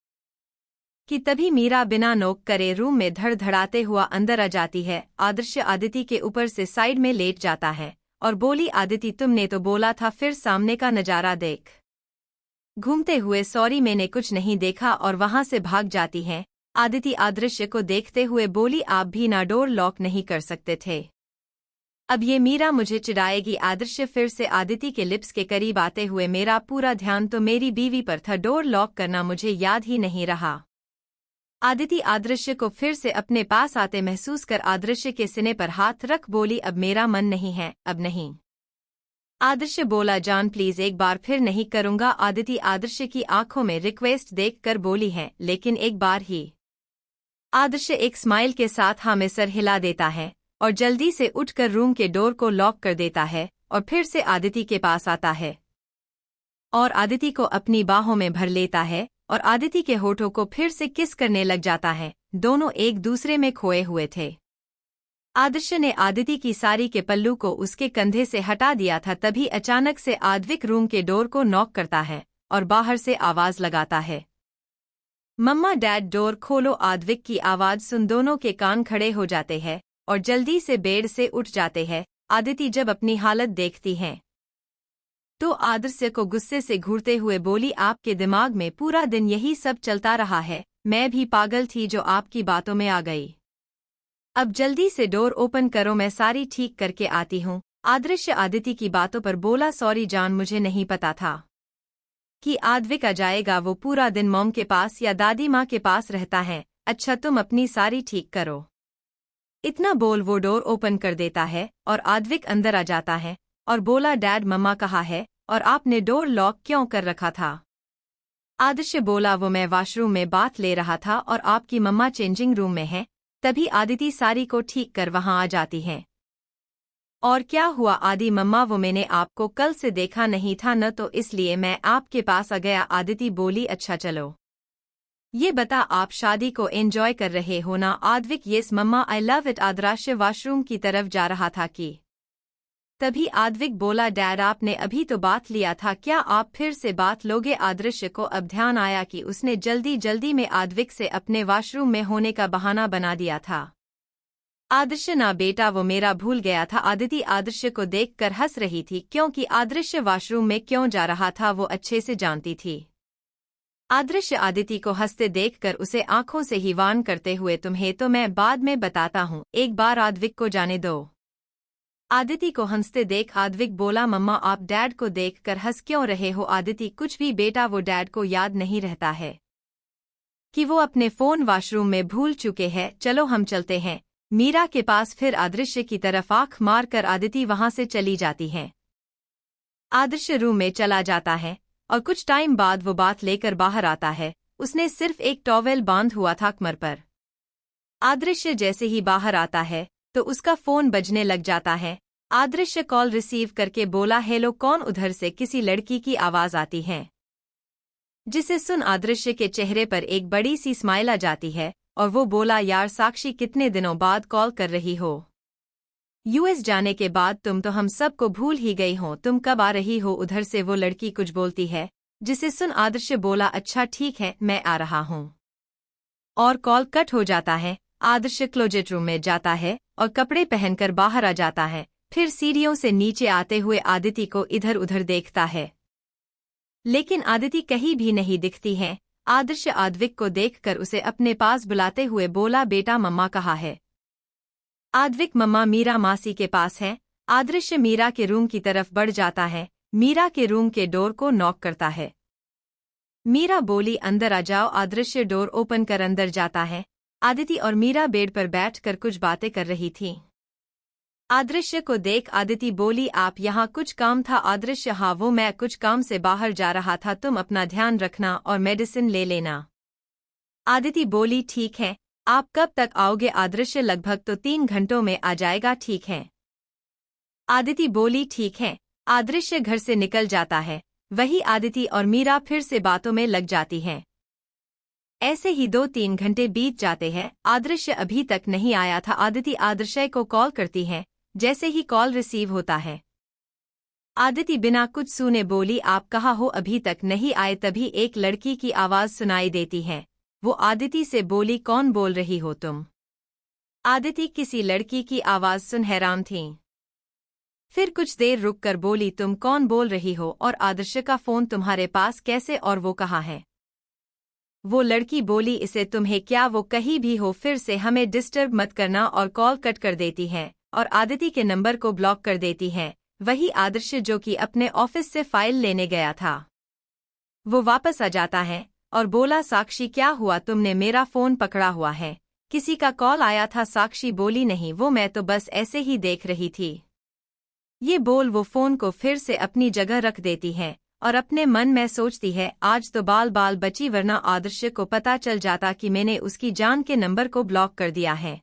कि तभी मीरा बिना नोक करे रूम में धड़धड़ाते हुआ अंदर आ जाती है। आदर्श आदिति के ऊपर से साइड में लेट जाता है और बोली, आदिति तुमने तो बोला था, फिर सामने का नजारा देख। घूमते हुए, सॉरी मैंने कुछ नहीं देखा, और वहां से भाग जाती हैं। आदिति आदर्श को देखते हुए बोली, आप भी ना डोर लॉक नहीं कर सकते थे, अब ये मीरा मुझे चिढ़ाएगी। आदर्श फिर से आदिति के लिप्स के करीब आते हुए, मेरा पूरा ध्यान तो मेरी बीवी पर था, डोर लॉक करना मुझे याद ही नहीं रहा। आदिति आदर्श को फिर से अपने पास आते महसूस कर आदर्श के सीने पर हाथ रख बोली, अब मेरा मन नहीं है, अब नहीं। आदर्श बोला, जान प्लीज एक बार फिर नहीं करूंगा। आदिति आदर्श की आंखों में रिक्वेस्ट देखकर बोली है, लेकिन एक बार ही। आदर्श एक स्माइल के साथ हाँ में सर हिला देता है और जल्दी से उठकर रूम के डोर को लॉक कर देता है और फिर से आदिति के पास आता है और आदिति को अपनी बाहों में भर लेता है और आदिति के होठों को फिर से किस करने लग जाता है। दोनों एक दूसरे में खोए हुए थे। आदर्श ने आदिति की साड़ी के पल्लू को उसके कंधे से हटा दिया था, तभी अचानक से आद्विक रूम के डोर को नॉक करता है और बाहर से आवाज लगाता है, मम्मा डैड डोर खोलो। आद्विक की आवाज सुन दोनों के कान खड़े हो जाते हैं और जल्दी से बेड से उठ जाते हैं। आदिति जब अपनी हालत देखती हैं तो आदर्श को गुस्से से घूरते हुए बोली, आपके दिमाग में पूरा दिन यही सब चलता रहा है, मैं भी पागल थी जो आपकी बातों में आ गई। अब जल्दी से डोर ओपन करो, मैं सारी ठीक करके आती हूँ। आदर्श आदिति की बातों पर बोला, सॉरी जान, मुझे नहीं पता था कि आद्विक आ जाएगा, वो पूरा दिन मॉम के पास या दादी माँ के पास रहता है। अच्छा तुम अपनी सारी ठीक करो। इतना बोल वो डोर ओपन कर देता है और आद्विक अंदर आ जाता है और बोला, डैड मम्मा कहाँ है और आपने डोर लॉक क्यों कर रखा था? आदर्श बोला, वो मैं वॉशरूम में बात ले रहा था और आपकी मम्मा चेंजिंग रूम में है। तभी आदिति सारी को ठीक कर वहां आ जाती है। और क्या हुआ आदि मम्मा, वो मैंने आपको कल से देखा नहीं था न, तो इसलिए मैं आपके पास आ गया। आदिति बोली, अच्छा चलो ये बता आप शादी को एंजॉय कर रहे हो ना? Aadvik, yes mamma I love it. Aadarsh washroom की तरफ जा रहा था कि तभी आद्विक बोला, डैड आपने अभी तो बात लिया था, क्या आप फिर से बात लोगे? आदर्श को अब ध्यान आया कि उसने जल्दी जल्दी में आद्विक से अपने वॉशरूम में होने का बहाना बना दिया था। आदर्श ना बेटा, वो मेरा भूल गया था। आदिति आदर्श को देखकर हंस रही थी, क्योंकि आदर्श वॉशरूम में क्यों जा रहा था वो अच्छे से जानती थी। आदर्श आदिति को हंसते देखकर उसे आंखों से ही वार्न करते हुए, तुम्हें तो मैं बाद में बताता हूँ, एक बार आद्विक को जाने दो। आदिति को हंसते देख आद्विक बोला, मम्मा आप डैड को देखकर हंस क्यों रहे हो? आदिति, कुछ भी बेटा, वो डैड को याद नहीं रहता है कि वो अपने फोन वॉशरूम में भूल चुके हैं। चलो हम चलते हैं मीरा के पास। फिर आदर्श की तरफ आंख मारकर आदिति वहां से चली जाती है। आदर्श रूम में चला जाता है और कुछ टाइम बाद वो बात लेकर बाहर आता है। उसने सिर्फ एक टॉवेल बांध हुआ था कमर पर। आदर्श जैसे ही बाहर आता है तो उसका फोन बजने लग जाता है। आदर्श कॉल रिसीव करके बोला, हेलो, कौन? उधर से किसी लड़की की आवाज आती है, जिसे सुन आदर्श के चेहरे पर एक बड़ी सी स्माइल आ जाती है और वो बोला, यार साक्षी, कितने दिनों बाद कॉल कर रही हो? यूएस जाने के बाद तुम तो हम सबको भूल ही गई हो, तुम कब आ रही हो? उधर से वो लड़की कुछ बोलती है, जिसे सुन आदर्श बोला, अच्छा ठीक है, मैं आ रहा हूँ। और कॉल कट हो जाता है। आदर्श क्लोजेट रूम में जाता है और कपड़े पहनकर बाहर आ जाता है। फिर सीढ़ियों से नीचे आते हुए आदिति को इधर उधर देखता है, लेकिन आदिति कहीं भी नहीं दिखती है। आदर्श आद्विक को देखकर उसे अपने पास बुलाते हुए बोला, बेटा मम्मा कहाँ है? आद्विक, मम्मा मीरा मासी के पास है। आदर्श मीरा के रूम की तरफ बढ़ जाता है। मीरा के रूम के डोर को नॉक करता है। मीरा बोली, अंदर आ जाओ। आदर्श डोर ओपन कर अंदर जाता है। आदिति और मीरा बेड पर बैठकर कुछ बातें कर रही थीं। आदर्श को देख आदिति बोली, आप यहाँ कुछ काम था? आदर्श, हाँ, वो मैं कुछ काम से बाहर जा रहा था, तुम अपना ध्यान रखना और मेडिसिन ले लेना। आदिति बोली, ठीक है, आप कब तक आओगे? आदर्श, लगभग तो 3 घंटों में आ जाएगा, ठीक है? आदिति बोली, ठीक है। आदर्श घर से निकल जाता है। वही आदिति और मीरा फिर से बातों में लग जाती हैं। ऐसे ही 2-3 घंटे बीत जाते हैं। आदर्श अभी तक नहीं आया था। आदिति आदर्श को कॉल करती है। जैसे ही कॉल रिसीव होता है, आदिति बिना कुछ सुने बोली, आप कहाँ हो? अभी तक नहीं आए? तभी एक लड़की की आवाज सुनाई देती है। वो आदिति से बोली, कौन बोल रही हो तुम? आदिति किसी लड़की की आवाज सुन हैरान थी। फिर कुछ देर रुककर बोली, तुम कौन बोल रही हो और आदर्श का फोन तुम्हारे पास कैसे और वो कहाँ है? वो लड़की बोली, इसे तुम्हें क्या, वो कहीं भी हो, फिर से हमें डिस्टर्ब मत करना, और कॉल कट कर देती है और आदिति के नंबर को ब्लॉक कर देती है। वही आदर्श जो कि अपने ऑफिस से फाइल लेने गया था, वो वापस आ जाता है और बोला, साक्षी क्या हुआ? तुमने मेरा फोन पकड़ा हुआ है, किसी का कॉल आया था? साक्षी बोली, नहीं, वो मैं तो बस ऐसे ही देख रही थी। ये बोल वो फोन को फिर से अपनी जगह रख देती है और अपने मन में सोचती है, आज तो बाल बाल बची, वरना आदर्श को पता चल जाता कि मैंने उसकी जान के नंबर को ब्लॉक कर दिया है।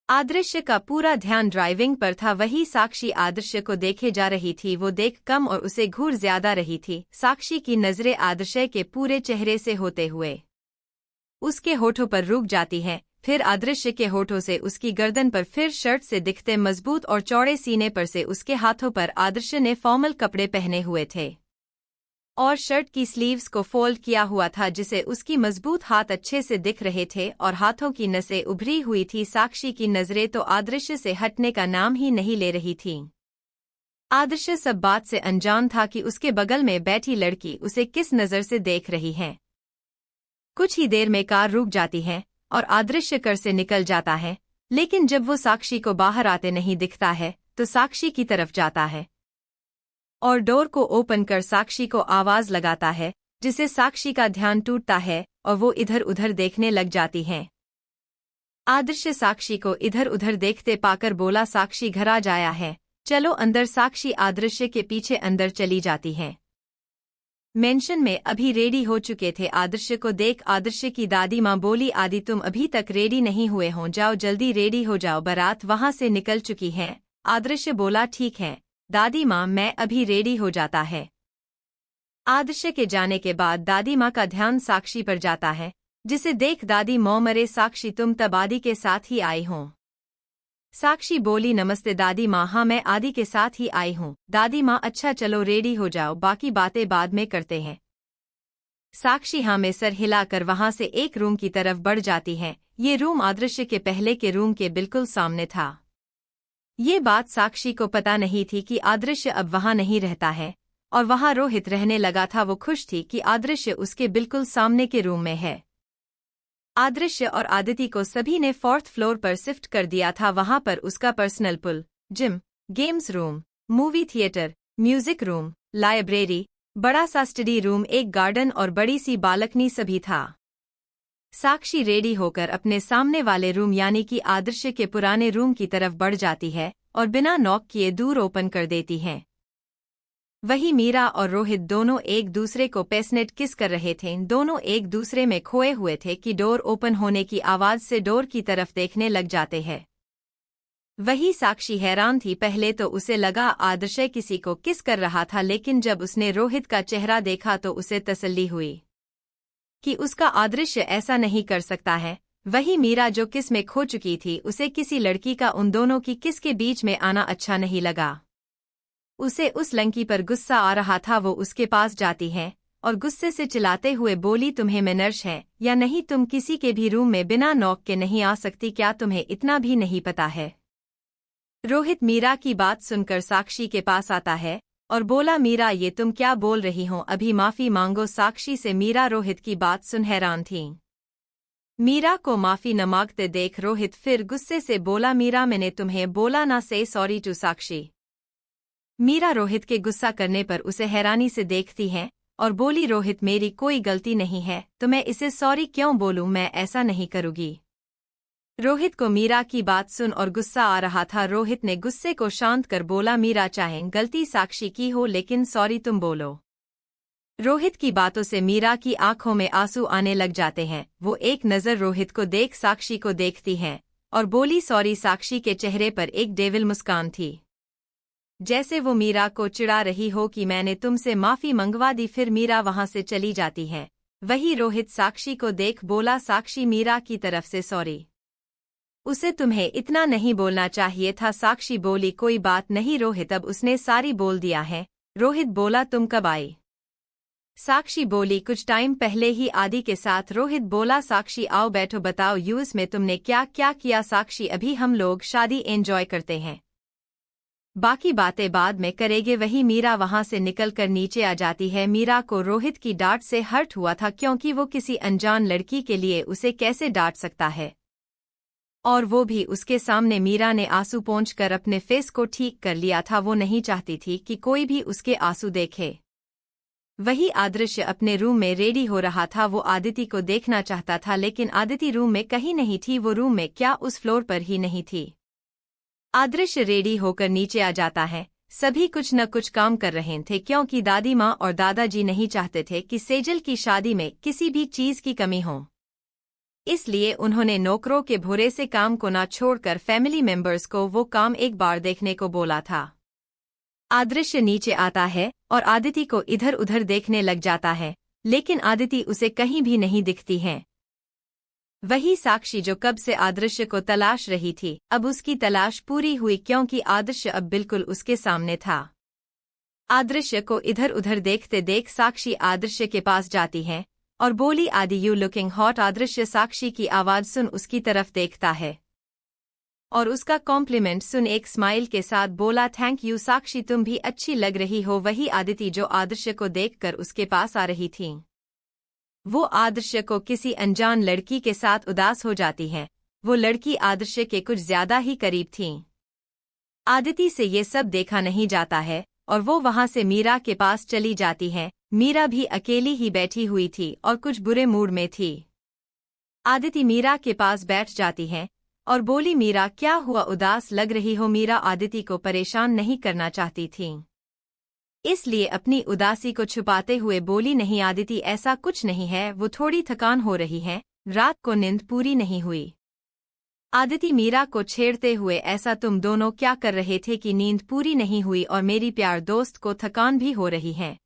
आदर्श का पूरा ध्यान ड्राइविंग पर था। वही साक्षी आदर्श को देखे जा रही थी। वो देख कम और उसे घूर ज्यादा रही थी। साक्षी की नजरें आदर्श के पूरे चेहरे से होते हुए उसके होठों पर रुक जाती है। फिर आदर्श के होठों से उसकी गर्दन पर, फिर शर्ट से दिखते मजबूत और चौड़े सीने पर से उसके हाथों पर। आदर्श ने फॉर्मल कपड़े पहने हुए थे और शर्ट की स्लीव्स को फोल्ड किया हुआ था, जिसे उसकी मजबूत हाथ अच्छे से दिख रहे थे और हाथों की नसें उभरी हुई थी। साक्षी की नजरें तो आदर्श से हटने का नाम ही नहीं ले रही थीं। आदर्श सब बात से अनजान था कि उसके बगल में बैठी लड़की उसे किस नजर से देख रही है। कुछ ही देर में कार रुक जाती है और आदर्श घर से निकल जाता है, लेकिन जब वो साक्षी को बाहर आते नहीं दिखता है तो साक्षी की तरफ जाता है और डोर को ओपन कर साक्षी को आवाज लगाता है, जिसे साक्षी का ध्यान टूटता है और वो इधर उधर देखने लग जाती है। आदर्श साक्षी को इधर उधर देखते पाकर बोला, साक्षी घर आ जाया है, चलो अंदर। साक्षी आदर्श के पीछे अंदर चली जाती है। मेंशन में अभी रेडी हो चुके थे। आदर्श को देख आदर्श की दादी माँ बोली, आदि तुम अभी तक रेडी नहीं हुए हो, जाओ जल्दी रेडी हो जाओ, बारात वहां से निकल चुकी है। आदर्श बोला, ठीक है दादी माँ, मैं अभी रेडी हो जाता है। आदर्श के जाने के बाद दादी माँ का ध्यान साक्षी पर जाता है, जिसे देख दादी माँ मरे, साक्षी तुम तब आदि के साथ ही आई हो? साक्षी बोली, नमस्ते दादी माँ, हाँ मैं आदि के साथ ही आई हूँ। दादी माँ, अच्छा चलो रेडी हो जाओ, बाकी बातें बाद में करते हैं। साक्षी हाँ में सर हिलाकर वहां से एक रूम की तरफ बढ़ जाती है। ये रूम आदर्श के पहले के रूम के बिल्कुल सामने था। ये बात साक्षी को पता नहीं थी कि आदर्श अब वहां नहीं रहता है और वहां रोहित रहने लगा था। वो खुश थी कि आदर्श उसके बिल्कुल सामने के रूम में है। आदर्श और आदिति को सभी ने 4th फ्लोर पर शिफ्ट कर दिया था। वहां पर उसका personal pool, gym, games room, movie theatre, music room, library, बड़ा सा स्टडी रूम, एक गार्डन और बड़ी सी बालकनी सभी था। साक्षी रेडी होकर अपने सामने वाले रूम यानी कि आदर्श के पुराने रूम की तरफ बढ़ जाती है और बिना नॉक किए डोर ओपन कर देती है। वही मीरा और रोहित दोनों एक दूसरे को पैशनेट किस कर रहे थे। दोनों एक दूसरे में खोए हुए थे कि डोर ओपन होने की आवाज से डोर की तरफ देखने लग जाते हैं। वही साक्षी हैरान थी। पहले तो उसे लगा आदर्श किसी को किस कर रहा था, लेकिन जब उसने रोहित का चेहरा देखा तो उसे तसल्ली हुई कि उसका आदर्श ऐसा नहीं कर सकता है। वही मीरा जो किस में खो चुकी थी, उसे किसी लड़की का उन दोनों की किस के बीच में आना अच्छा नहीं लगा। उसे उस लड़की पर गुस्सा आ रहा था। वो उसके पास जाती है और गुस्से से चिल्लाते हुए बोली, तुम्हें मैनर्स है या नहीं? तुम किसी के भी रूम में बिना नॉक के नहीं आ सकती, क्या तुम्हें इतना भी नहीं पता है? रोहित मीरा की बात सुनकर साक्षी के पास आता है और बोला, मीरा ये तुम क्या बोल रही हो? अभी माफी मांगो साक्षी से। मीरा रोहित की बात सुन हैरान थी। मीरा को माफी न मांगते देख रोहित फिर गुस्से से बोला, मीरा मैंने तुम्हें बोला ना से सॉरी टू साक्षी। मीरा रोहित के गुस्सा करने पर उसे हैरानी से देखती है और बोली, रोहित मेरी कोई गलती नहीं है तो मैं इसे सॉरी क्यों बोलूं? मैं ऐसा नहीं करूंगी। रोहित को मीरा की बात सुन और गुस्सा आ रहा था। रोहित ने गुस्से को शांत कर बोला, मीरा चाहे गलती साक्षी की हो लेकिन सॉरी तुम बोलो। रोहित की बातों से मीरा की आंखों में आंसू आने लग जाते हैं। वो एक नज़र रोहित को देख साक्षी को देखती है और बोली, सॉरी। साक्षी के चेहरे पर एक डेविल मुस्कान थी, जैसे वो मीरा को चिढ़ा रही हो कि मैंने तुमसे माफी मंगवा दी। फिर मीरा वहां से चली जाती है। वही रोहित साक्षी को देख बोला, साक्षी मीरा की तरफ से सॉरी। उसे तुम्हें इतना नहीं बोलना चाहिए था। साक्षी बोली, कोई बात नहीं रोहित, अब उसने सारी बोल दिया है। रोहित बोला, तुम कब आई? साक्षी बोली, कुछ टाइम पहले ही आदि के साथ। रोहित बोला, साक्षी आओ बैठो, बताओ यूएस में तुमने क्या क्या किया? साक्षी, अभी हम लोग शादी एंजॉय करते हैं, बाकी बातें बाद में करेंगे। वही मीरा वहां से निकलकर नीचे आ जाती है। मीरा को रोहित की डांट से हर्ट हुआ था, क्योंकि वो किसी अनजान लड़की के लिए उसे कैसे डांट सकता है, और वो भी उसके सामने। मीरा ने आंसू पोंछकर अपने फेस को ठीक कर लिया था। वो नहीं चाहती थी कि कोई भी उसके आंसू देखे। वही आदर्श अपने रूम में रेडी हो रहा था। वो आदिति को देखना चाहता था, लेकिन आदिति रूम में कहीं नहीं थी। वो रूम में क्या उस फ्लोर पर ही नहीं थी। आदर्श रेडी होकर नीचे आ जाता है। सभी कुछ न कुछ काम कर रहे थे, क्योंकि दादी माँ और दादाजी नहीं चाहते थे कि सेजल की शादी में किसी भी चीज की कमी हो। इसलिए उन्होंने नौकरों के भोरे से काम को ना छोड़कर फैमिली मेंबर्स को वो काम एक बार देखने को बोला था। आदर्श नीचे आता है और आदिति को इधर उधर देखने लग जाता है, लेकिन आदिति उसे कहीं भी नहीं दिखती है। वही साक्षी जो कब से आदर्श को तलाश रही थी, अब उसकी तलाश पूरी हुई, क्योंकि आदर्श अब बिल्कुल उसके सामने था। आदर्श को इधर उधर देखते देख साक्षी आदर्श के पास जाती है और बोली, आदि यू लुकिंग हॉट। आदर्श साक्षी की आवाज सुन उसकी तरफ देखता है और उसका कॉम्प्लीमेंट सुन एक स्माइल के साथ बोला, थैंक यू साक्षी, तुम भी अच्छी लग रही हो। वही आदिति जो आदर्श को देखकर उसके पास आ रही थी, वो आदर्श को किसी अनजान लड़की के साथ उदास हो जाती है। वो लड़की आदर्श के कुछ ज्यादा ही करीब थी। आदिति से ये सब देखा नहीं जाता है और वो वहां से मीरा के पास चली जाती है। मीरा भी अकेली ही बैठी हुई थी और कुछ बुरे मूड में थी। आदिति मीरा के पास बैठ जाती है और बोली, मीरा क्या हुआ, उदास लग रही हो? मीरा आदिति को परेशान नहीं करना चाहती थी, इसलिए अपनी उदासी को छुपाते हुए बोली, नहीं आदिति ऐसा कुछ नहीं है, वो थोड़ी थकान हो रही है, रात को नींद पूरी नहीं हुई। आदिति मीरा को छेड़ते हुए, ऐसा तुम दोनों क्या कर रहे थे कि नींद पूरी नहीं हुई और मेरी प्यार दोस्त को थकान भी हो रही है?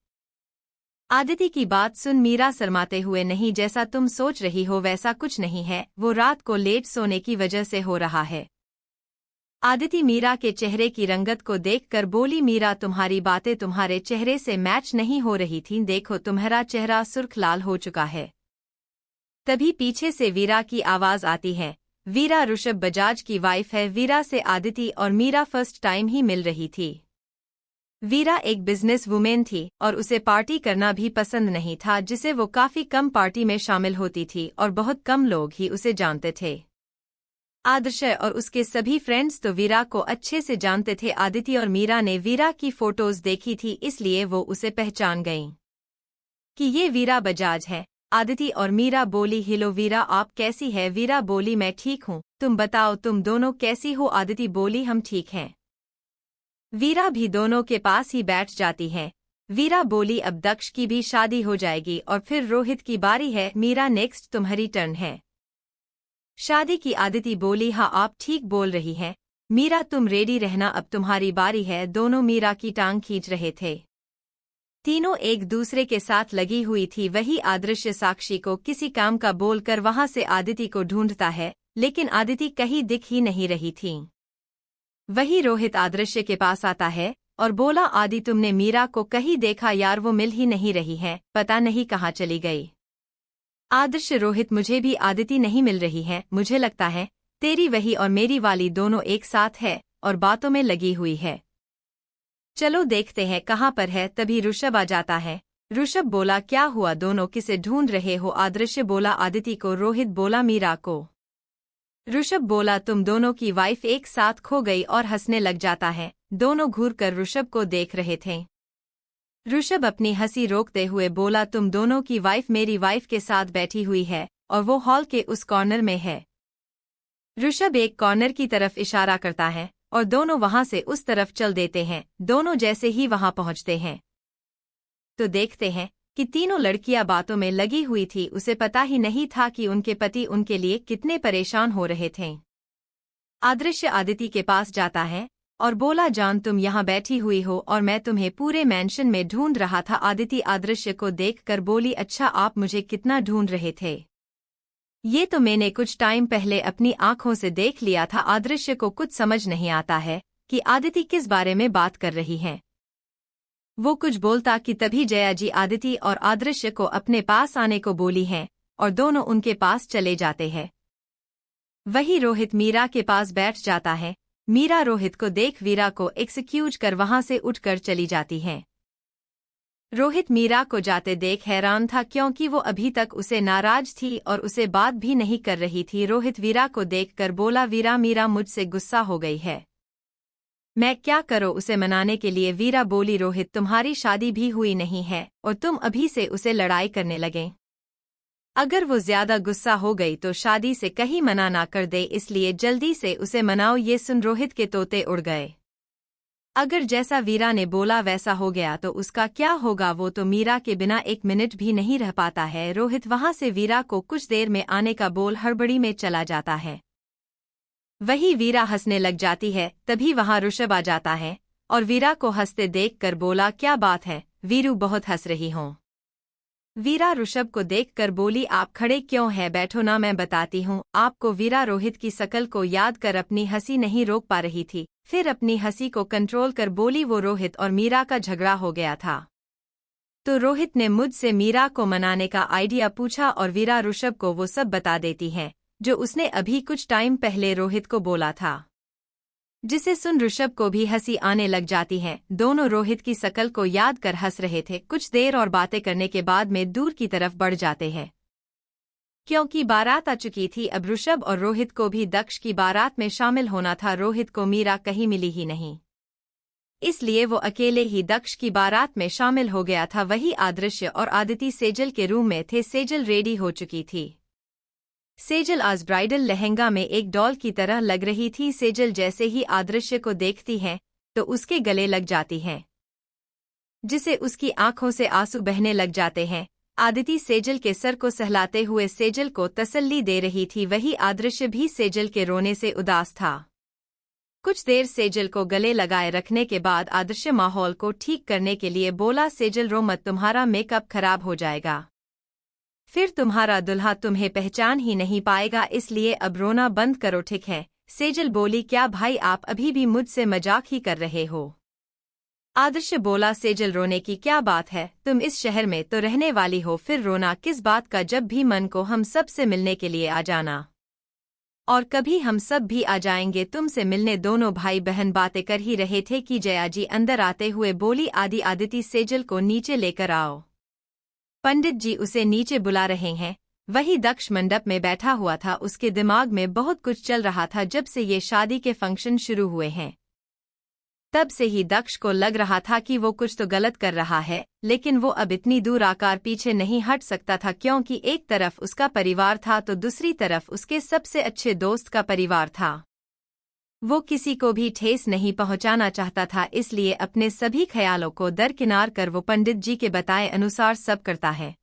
आदिति की बात सुन मीरा शर्माते हुए, नहीं जैसा तुम सोच रही हो वैसा कुछ नहीं है, वो रात को लेट सोने की वजह से हो रहा है। आदिति मीरा के चेहरे की रंगत को देखकर बोली, मीरा तुम्हारी बातें तुम्हारे चेहरे से मैच नहीं हो रही थीं, देखो तुम्हारा चेहरा सुर्ख लाल हो चुका है। तभी पीछे से वीरा की आवाज आती है। वीरा ऋषभ बजाज की वाइफ है। वीरा से आदिति और मीरा फर्स्ट टाइम ही मिल रही थी। वीरा एक बिजनेस वुमेन थी और उसे पार्टी करना भी पसंद नहीं था, जिसे वो काफी कम पार्टी में शामिल होती थी और बहुत कम लोग ही उसे जानते थे। आदर्श और उसके सभी फ्रेंड्स तो वीरा को अच्छे से जानते थे। आदिति और मीरा ने वीरा की फोटोज देखी थी, इसलिए वो उसे पहचान गईं कि ये वीरा बजाज है। आदिति और मीरा बोली, हेलो वीरा, आप कैसी है? वीरा बोली, मैं ठीक हूँ, तुम बताओ तुम दोनों कैसी हो? आदिति बोली, हम ठीक हैं। वीरा भी दोनों के पास ही बैठ जाती है। वीरा बोली, अब दक्ष की भी शादी हो जाएगी और फिर रोहित की बारी है। मीरा, नेक्स्ट तुम्हारी टर्न है शादी की। आदिति बोली, हाँ आप ठीक बोल रही हैं। मीरा, तुम रेडी रहना, अब तुम्हारी बारी है। दोनों मीरा की टांग खींच रहे थे। तीनों एक दूसरे के साथ लगी हुई थी। वही आदर्श साक्षी को किसी काम का बोलकर वहां से आदिति को ढूंढता है, लेकिन आदिति कहीं दिख ही नहीं रही थी। वही रोहित आदर्श के पास आता है और बोला, आदि तुमने मीरा को कहीं देखा? यार वो मिल ही नहीं रही है, पता नहीं कहाँ चली गई। आदर्श, रोहित, मुझे भी आदिति नहीं मिल रही है। मुझे लगता है तेरी वही और मेरी वाली दोनों एक साथ है और बातों में लगी हुई है। चलो देखते हैं कहाँ पर है। तभी ऋषभ आ जाता है। ऋषभ बोला, क्या हुआ, दोनों किसे ढूंढ रहे हो? आदर्श बोला, आदिति को। रोहित बोला, मीरा को। ऋषभ बोला, तुम दोनों की वाइफ एक साथ खो गई, और हंसने लग जाता है। दोनों घूरकर ऋषभ को देख रहे थे। ऋषभ अपनी हंसी रोकते हुए बोला, तुम दोनों की वाइफ मेरी वाइफ के साथ बैठी हुई है और वो हॉल के उस कॉर्नर में है। ऋषभ एक कॉर्नर की तरफ इशारा करता है और दोनों वहां से उस तरफ चल देते हैं। दोनों जैसे ही वहां पहुंचते हैं तो देखते हैं कि तीनों लड़कियां बातों में लगी हुई थी। उसे पता ही नहीं था कि उनके पति उनके लिए कितने परेशान हो रहे थे। आदर्श आदिति के पास जाता है और बोला, जान तुम यहाँ बैठी हुई हो और मैं तुम्हें पूरे मैंशन में ढूंढ रहा था। आदिति आदर्श को देखकर बोली, अच्छा आप मुझे कितना ढूंढ रहे थे? ये तो मैंने कुछ टाइम पहले अपनी आंखों से देख लिया था। आदर्श को कुछ समझ नहीं आता है कि आदिति किस बारे में बात कर रही है। वो कुछ बोलता कि तभी जया जी आदिति और आदर्श को अपने पास आने को बोली हैं और दोनों उनके पास चले जाते हैं। वही रोहित मीरा के पास बैठ जाता है। मीरा रोहित को देख वीरा को एक्सक्यूज कर वहां से उठकर चली जाती है। रोहित मीरा को जाते देख हैरान था, क्योंकि वो अभी तक उसे नाराज थी और उसे बात भी नहीं कर रही थी। रोहित वीरा को देखकर बोला, वीरा, मीरा मुझसे गुस्सा हो गई है, मैं क्या करूं उसे मनाने के लिए? वीरा बोली, रोहित तुम्हारी शादी भी हुई नहीं है और तुम अभी से उसे लड़ाई करने लगे। अगर वो ज्यादा गुस्सा हो गई तो शादी से कहीं मना ना कर दे, इसलिए जल्दी से उसे मनाओ। ये सुन रोहित के तोते उड़ गए। अगर जैसा वीरा ने बोला वैसा हो गया तो उसका क्या होगा? वो तो मीरा के बिना एक मिनट भी नहीं रह पाता है। रोहित वहां से वीरा को कुछ देर में आने का बोल हड़बड़ी में चला जाता है। वही वीरा हंसने लग जाती है। तभी वहां ऋषभ आ जाता है और वीरा को हंसते देखकर बोला, क्या बात है वीरू, बहुत हंस रही हो? वीरा ऋषभ को देखकर बोली, आप खड़े क्यों हैं, बैठो ना, मैं बताती हूँ आपको। वीरा रोहित की शकल को याद कर अपनी हंसी नहीं रोक पा रही थी। फिर अपनी हंसी को कंट्रोल कर बोली, वो रोहित और मीरा का झगड़ा हो गया था तो रोहित ने मुझसे मीरा को मनाने का आइडिया पूछा और वीरा ऋषभ को वो सब बता देती है जो उसने अभी कुछ टाइम पहले रोहित को बोला था, जिसे सुन ऋषभ को भी हंसी आने लग जाती है। दोनों रोहित की शकल को याद कर हंस रहे थे। कुछ देर और बातें करने के बाद में दूर की तरफ बढ़ जाते हैं। क्योंकि बारात आ चुकी थी, अब ऋषभ और रोहित को भी दक्ष की बारात में शामिल होना था। रोहित को मीरा कहीं मिली ही नहीं, इसलिए वो अकेले ही दक्ष की बारात में शामिल हो गया था। वही आदर्श और आदिति सेजल के रूम में थे। सेजल रेडी हो चुकी थी। सेजल आज ब्राइडल लहंगा में एक डॉल की तरह लग रही थी। सेजल जैसे ही आदर्श को देखती है तो उसके गले लग जाती है, जिसे उसकी आंखों से आंसू बहने लग जाते हैं। आदिति सेजल के सर को सहलाते हुए सेजल को तसल्ली दे रही थी। वही आदर्श भी सेजल के रोने से उदास था। कुछ देर सेजल को गले लगाए रखने के बाद आदर्श माहौल को ठीक करने के लिए बोला, सेजल रो मत, तुम्हारा मेकअप खराब हो जाएगा, फिर तुम्हारा दुल्हा तुम्हें पहचान ही नहीं पाएगा, इसलिए अब रोना बंद करो, ठीक है? सेजल बोली, क्या भाई आप अभी भी मुझसे मजाक ही कर रहे हो? आदर्श बोला, सेजल रोने की क्या बात है, तुम इस शहर में तो रहने वाली हो, फिर रोना किस बात का, जब भी मन को हम सब से मिलने के लिए आ जाना, और कभी हम सब भी आ जाएंगे तुमसे मिलने। दोनों भाई बहन बातें कर ही रहे थे कि जया जी अंदर आते हुए बोली, आदिति सेजल को नीचे लेकर आओ, पंडित जी उसे नीचे बुला रहे हैं। वही दक्ष मंडप में बैठा हुआ था, उसके दिमाग में बहुत कुछ चल रहा था। जब से ये शादी के फंक्शन शुरू हुए हैं तब से ही दक्ष को लग रहा था कि वो कुछ तो गलत कर रहा है, लेकिन वो अब इतनी दूर आकर पीछे नहीं हट सकता था, क्योंकि एक तरफ उसका परिवार था तो दूसरी तरफ उसके सबसे अच्छे दोस्त का परिवार था। वो किसी को भी ठेस नहीं पहुंचाना चाहता था, इसलिए अपने सभी ख्यालों को दरकिनार कर वो पंडित जी के बताए अनुसार सब करता है।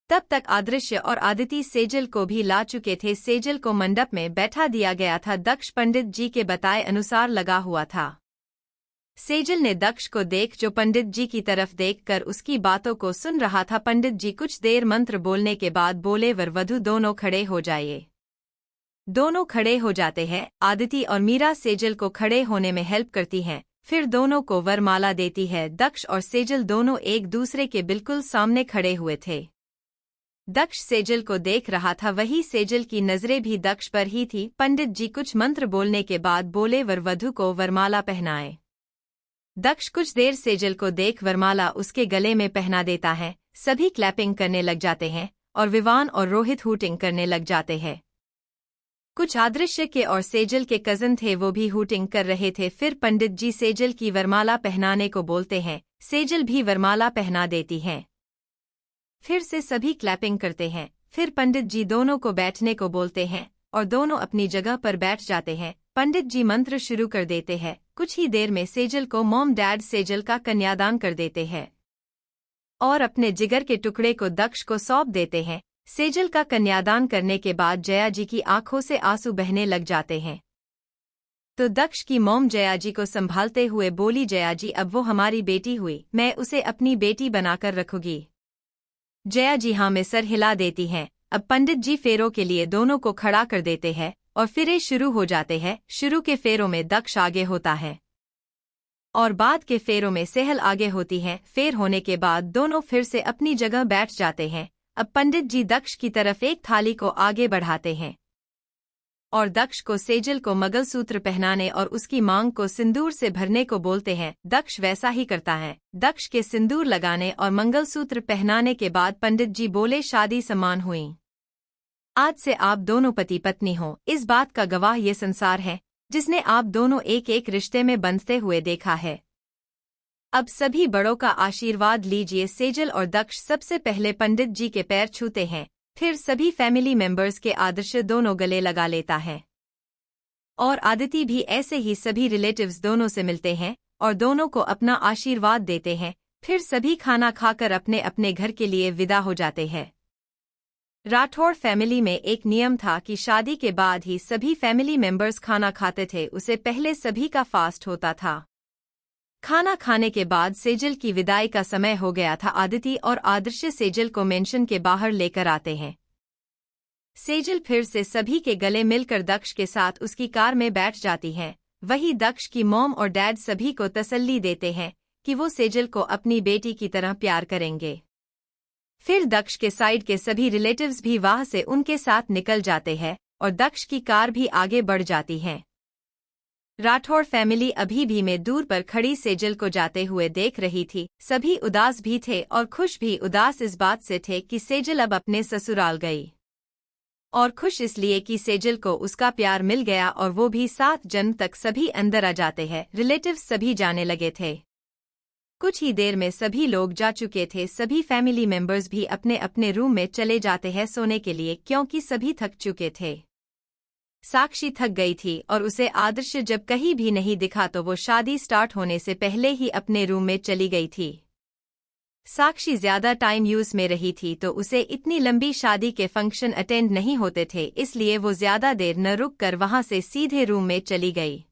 तब तक आदर्श और आदिति सेजल को भी ला चुके थे। सेजल को मंडप में बैठा दिया गया था, दक्ष पंडित जी के बताए अनुसार लगा हुआ था। सेजल ने दक्ष को देख, जो पंडित जी की तरफ देखकर उसकी बातों को सुन रहा था। पंडित जी कुछ देर मंत्र बोलने के बाद बोले, वर वधू दोनों खड़े हो जाइए। दोनों खड़े हो जाते हैं। आदिति और मीरा सेजल को खड़े होने में हेल्प करती हैं, फिर दोनों को वरमाला देती है। दक्ष और सेजल दोनों एक दूसरे के बिल्कुल सामने खड़े हुए थे। दक्ष सेजल को देख रहा था, वही सेजल की नजरें भी दक्ष पर ही थी। पंडित जी कुछ मंत्र बोलने के बाद बोले, वर वधू को वरमाला पहनाए। दक्ष कुछ देर सेजल को देख वरमाला उसके गले में पहना देता है। सभी क्लैपिंग करने लग जाते हैं और विवान और रोहित हूटिंग करने लग जाते हैं। कुछ आदर्श के और सेजल के कजन थे, वो भी हूटिंग कर रहे थे। फिर पंडित जी सेजल की वरमाला पहनाने को बोलते हैं, सेजल भी वरमाला पहना देती हैं। फिर से सभी क्लैपिंग करते हैं। फिर पंडित जी दोनों को बैठने को बोलते हैं और दोनों अपनी जगह पर बैठ जाते हैं। पंडित जी मंत्र शुरू कर देते हैं। कुछ ही देर में सेजल को मॉम डैड सेजल का कन्यादान कर देते हैं और अपने जिगर के टुकड़े को दक्ष को सौंप देते हैं। सेजल का कन्यादान करने के बाद जया जी की आंखों से आंसू बहने लग जाते हैं, तो दक्ष की मॉम जया जी को संभालते हुए बोली, जया जी अब वो हमारी बेटी हुई, मैं उसे अपनी बेटी बनाकर रखूंगी। जया जी हाँ में सर हिला देती हैं। अब पंडित जी फेरों के लिए दोनों को खड़ा कर देते हैं और फेरे शुरू हो जाते हैं। शुरू के फेरों में दक्ष आगे होता है और बाद के फेरों में सेहल आगे होती है। फेर होने के बाद दोनों फिर से अपनी जगह बैठ जाते हैं। अब पंडित जी दक्ष की तरफ एक थाली को आगे बढ़ाते हैं और दक्ष को सेजल को मंगलसूत्र पहनाने और उसकी मांग को सिंदूर से भरने को बोलते हैं। दक्ष वैसा ही करता है। दक्ष के सिंदूर लगाने और मंगलसूत्र पहनाने के बाद पंडित जी बोले, शादी सम्मान हुई। आज से आप दोनों पति पत्नी हो। इस बात का गवाह ये संसार है, जिसने आप दोनों एक एक रिश्ते में बंधते हुए देखा है। अब सभी बड़ों का आशीर्वाद लीजिए। सेजल और दक्ष सबसे पहले पंडित जी के पैर छूते हैं, फिर सभी फैमिली मेंबर्स के आदर्श दोनों गले लगा लेता है और आदिति भी ऐसे ही सभी रिलेटिव्स दोनों से मिलते हैं और दोनों को अपना आशीर्वाद देते हैं। फिर सभी खाना खाकर अपने अपने घर के लिए विदा हो जाते हैं। राठौड़ फैमिली में एक नियम था कि शादी के बाद ही सभी फैमिली मेंबर्स खाना खाते थे, उसे पहले सभी का फास्ट होता था। खाना खाने के बाद सेजल की विदाई का समय हो गया था। आदिति और आदर्श सेजल को मेंशन के बाहर लेकर आते हैं। सेजल फिर से सभी के गले मिलकर दक्ष के साथ उसकी कार में बैठ जाती है। वही दक्ष की मॉम और डैड सभी को तसल्ली देते हैं कि वो सेजल को अपनी बेटी की तरह प्यार करेंगे। फिर दक्ष के साइड के सभी रिलेटिव्स भी वहां से उनके साथ निकल जाते हैं और दक्ष की कार भी आगे बढ़ जाती है। राठौड़ फैमिली अभी भी में दूर पर खड़ी सेजल को जाते हुए देख रही थी। सभी उदास भी थे और खुश भी। उदास इस बात से थे कि सेजल अब अपने ससुराल गई, और खुश इसलिए कि सेजल को उसका प्यार मिल गया और वो भी 7 जन्म तक। सभी अंदर आ जाते हैं। रिलेटिव्स सभी जाने लगे थे। कुछ ही देर में सभी लोग जा चुके थे। सभी फैमिली मेंबर्स भी अपने अपने रूम में चले जाते हैं सोने के लिए, क्योंकि सभी थक चुके थे। साक्षी थक गई थी और उसे आदर्श जब कहीं भी नहीं दिखा तो वो शादी स्टार्ट होने से पहले ही अपने रूम में चली गई थी। साक्षी ज्यादा टाइम यूएस में रही थी तो उसे इतनी लंबी शादी के फंक्शन अटेंड नहीं होते थे, इसलिए वो ज्यादा देर न रुक कर वहां से सीधे रूम में चली गई।